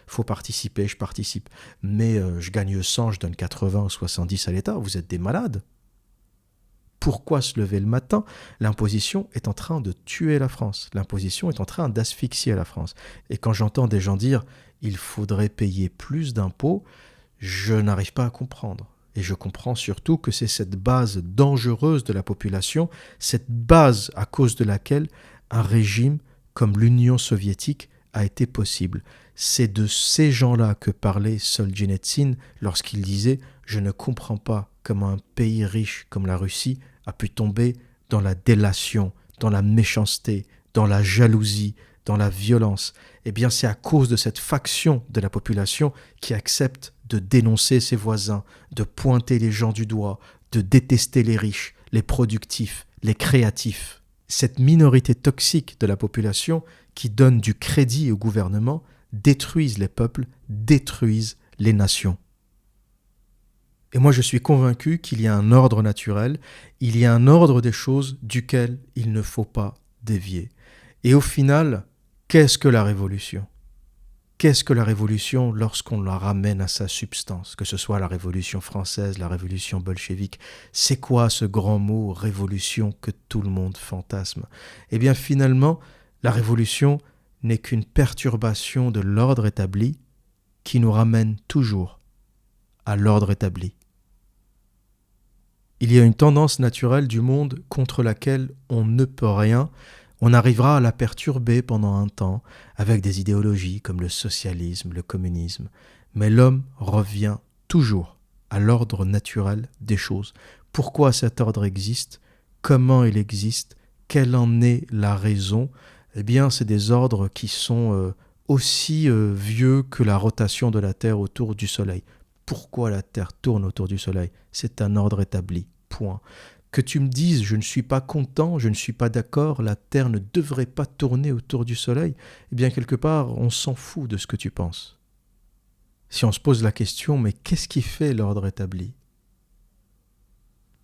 faut participer, je participe. Mais je gagne 100, je donne 80 ou 70 à l'État. Vous êtes des malades. Pourquoi se lever le matin? L'imposition est en train de tuer la France. L'imposition est en train d'asphyxier la France. Et quand j'entends des gens dire il faudrait payer plus d'impôts, je n'arrive pas à comprendre. Et je comprends surtout que c'est cette base dangereuse de la population, cette base à cause de laquelle un régime comme l'Union soviétique a été possible. C'est de ces gens-là que parlait Solzhenitsyn lorsqu'il disait « Je ne comprends pas comment un pays riche comme la Russie a pu tomber dans la délation, dans la méchanceté, dans la jalousie, dans la violence. » Eh bien, c'est à cause de cette faction de la population qui accepte de dénoncer ses voisins, de pointer les gens du doigt, de détester les riches, les productifs, les créatifs. Cette minorité toxique de la population qui donne du crédit au gouvernement détruisent les peuples, détruisent les nations. Et moi, je suis convaincu qu'il y a un ordre naturel, il y a un ordre des choses duquel il ne faut pas dévier. Et au final, qu'est-ce que la révolution? Qu'est-ce que la révolution lorsqu'on la ramène à sa substance, que ce soit la révolution française, la révolution bolchevique? C'est quoi ce grand mot révolution que tout le monde fantasme? Eh bien finalement, la révolution n'est qu'une perturbation de l'ordre établi qui nous ramène toujours à l'ordre établi. Il y a une tendance naturelle du monde contre laquelle on ne peut rien. On arrivera à la perturber pendant un temps avec des idéologies comme le socialisme, le communisme. Mais l'homme revient toujours à l'ordre naturel des choses. Pourquoi cet ordre existe? Comment il existe? Quelle en est la raison? Eh bien, c'est des ordres qui sont aussi vieux que la rotation de la Terre autour du Soleil. Pourquoi la Terre tourne autour du Soleil? C'est un ordre établi, point. Que tu me dises, je ne suis pas content, je ne suis pas d'accord, la Terre ne devrait pas tourner autour du Soleil, eh bien quelque part, on s'en fout de ce que tu penses. Si on se pose la question, mais qu'est-ce qui fait l'ordre établi?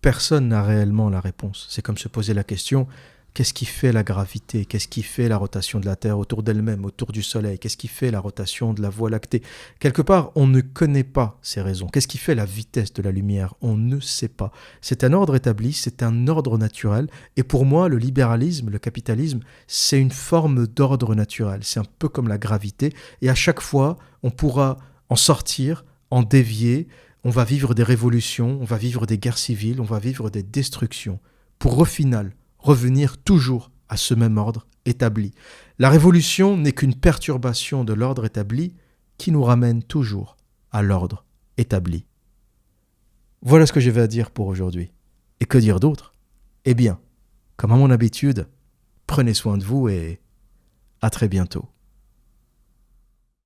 Personne n'a réellement la réponse. C'est comme se poser la question, qu'est-ce qui fait la gravité? Qu'est-ce qui fait la rotation de la Terre autour d'elle-même, autour du Soleil? Qu'est-ce qui fait la rotation de la Voie lactée? Quelque part, on ne connaît pas ces raisons. Qu'est-ce qui fait la vitesse de la lumière? On ne sait pas. C'est un ordre établi, c'est un ordre naturel. Et pour moi, le libéralisme, le capitalisme, c'est une forme d'ordre naturel. C'est un peu comme la gravité. Et à chaque fois, on pourra en sortir, en dévier. On va vivre des révolutions, on va vivre des guerres civiles, on va vivre des destructions. Pour au final revenir toujours à ce même ordre établi. La révolution n'est qu'une perturbation de l'ordre établi qui nous ramène toujours à l'ordre établi. Voilà ce que j'avais à dire pour aujourd'hui. Et que dire d'autre? Eh bien, comme à mon habitude, prenez soin de vous et à très bientôt.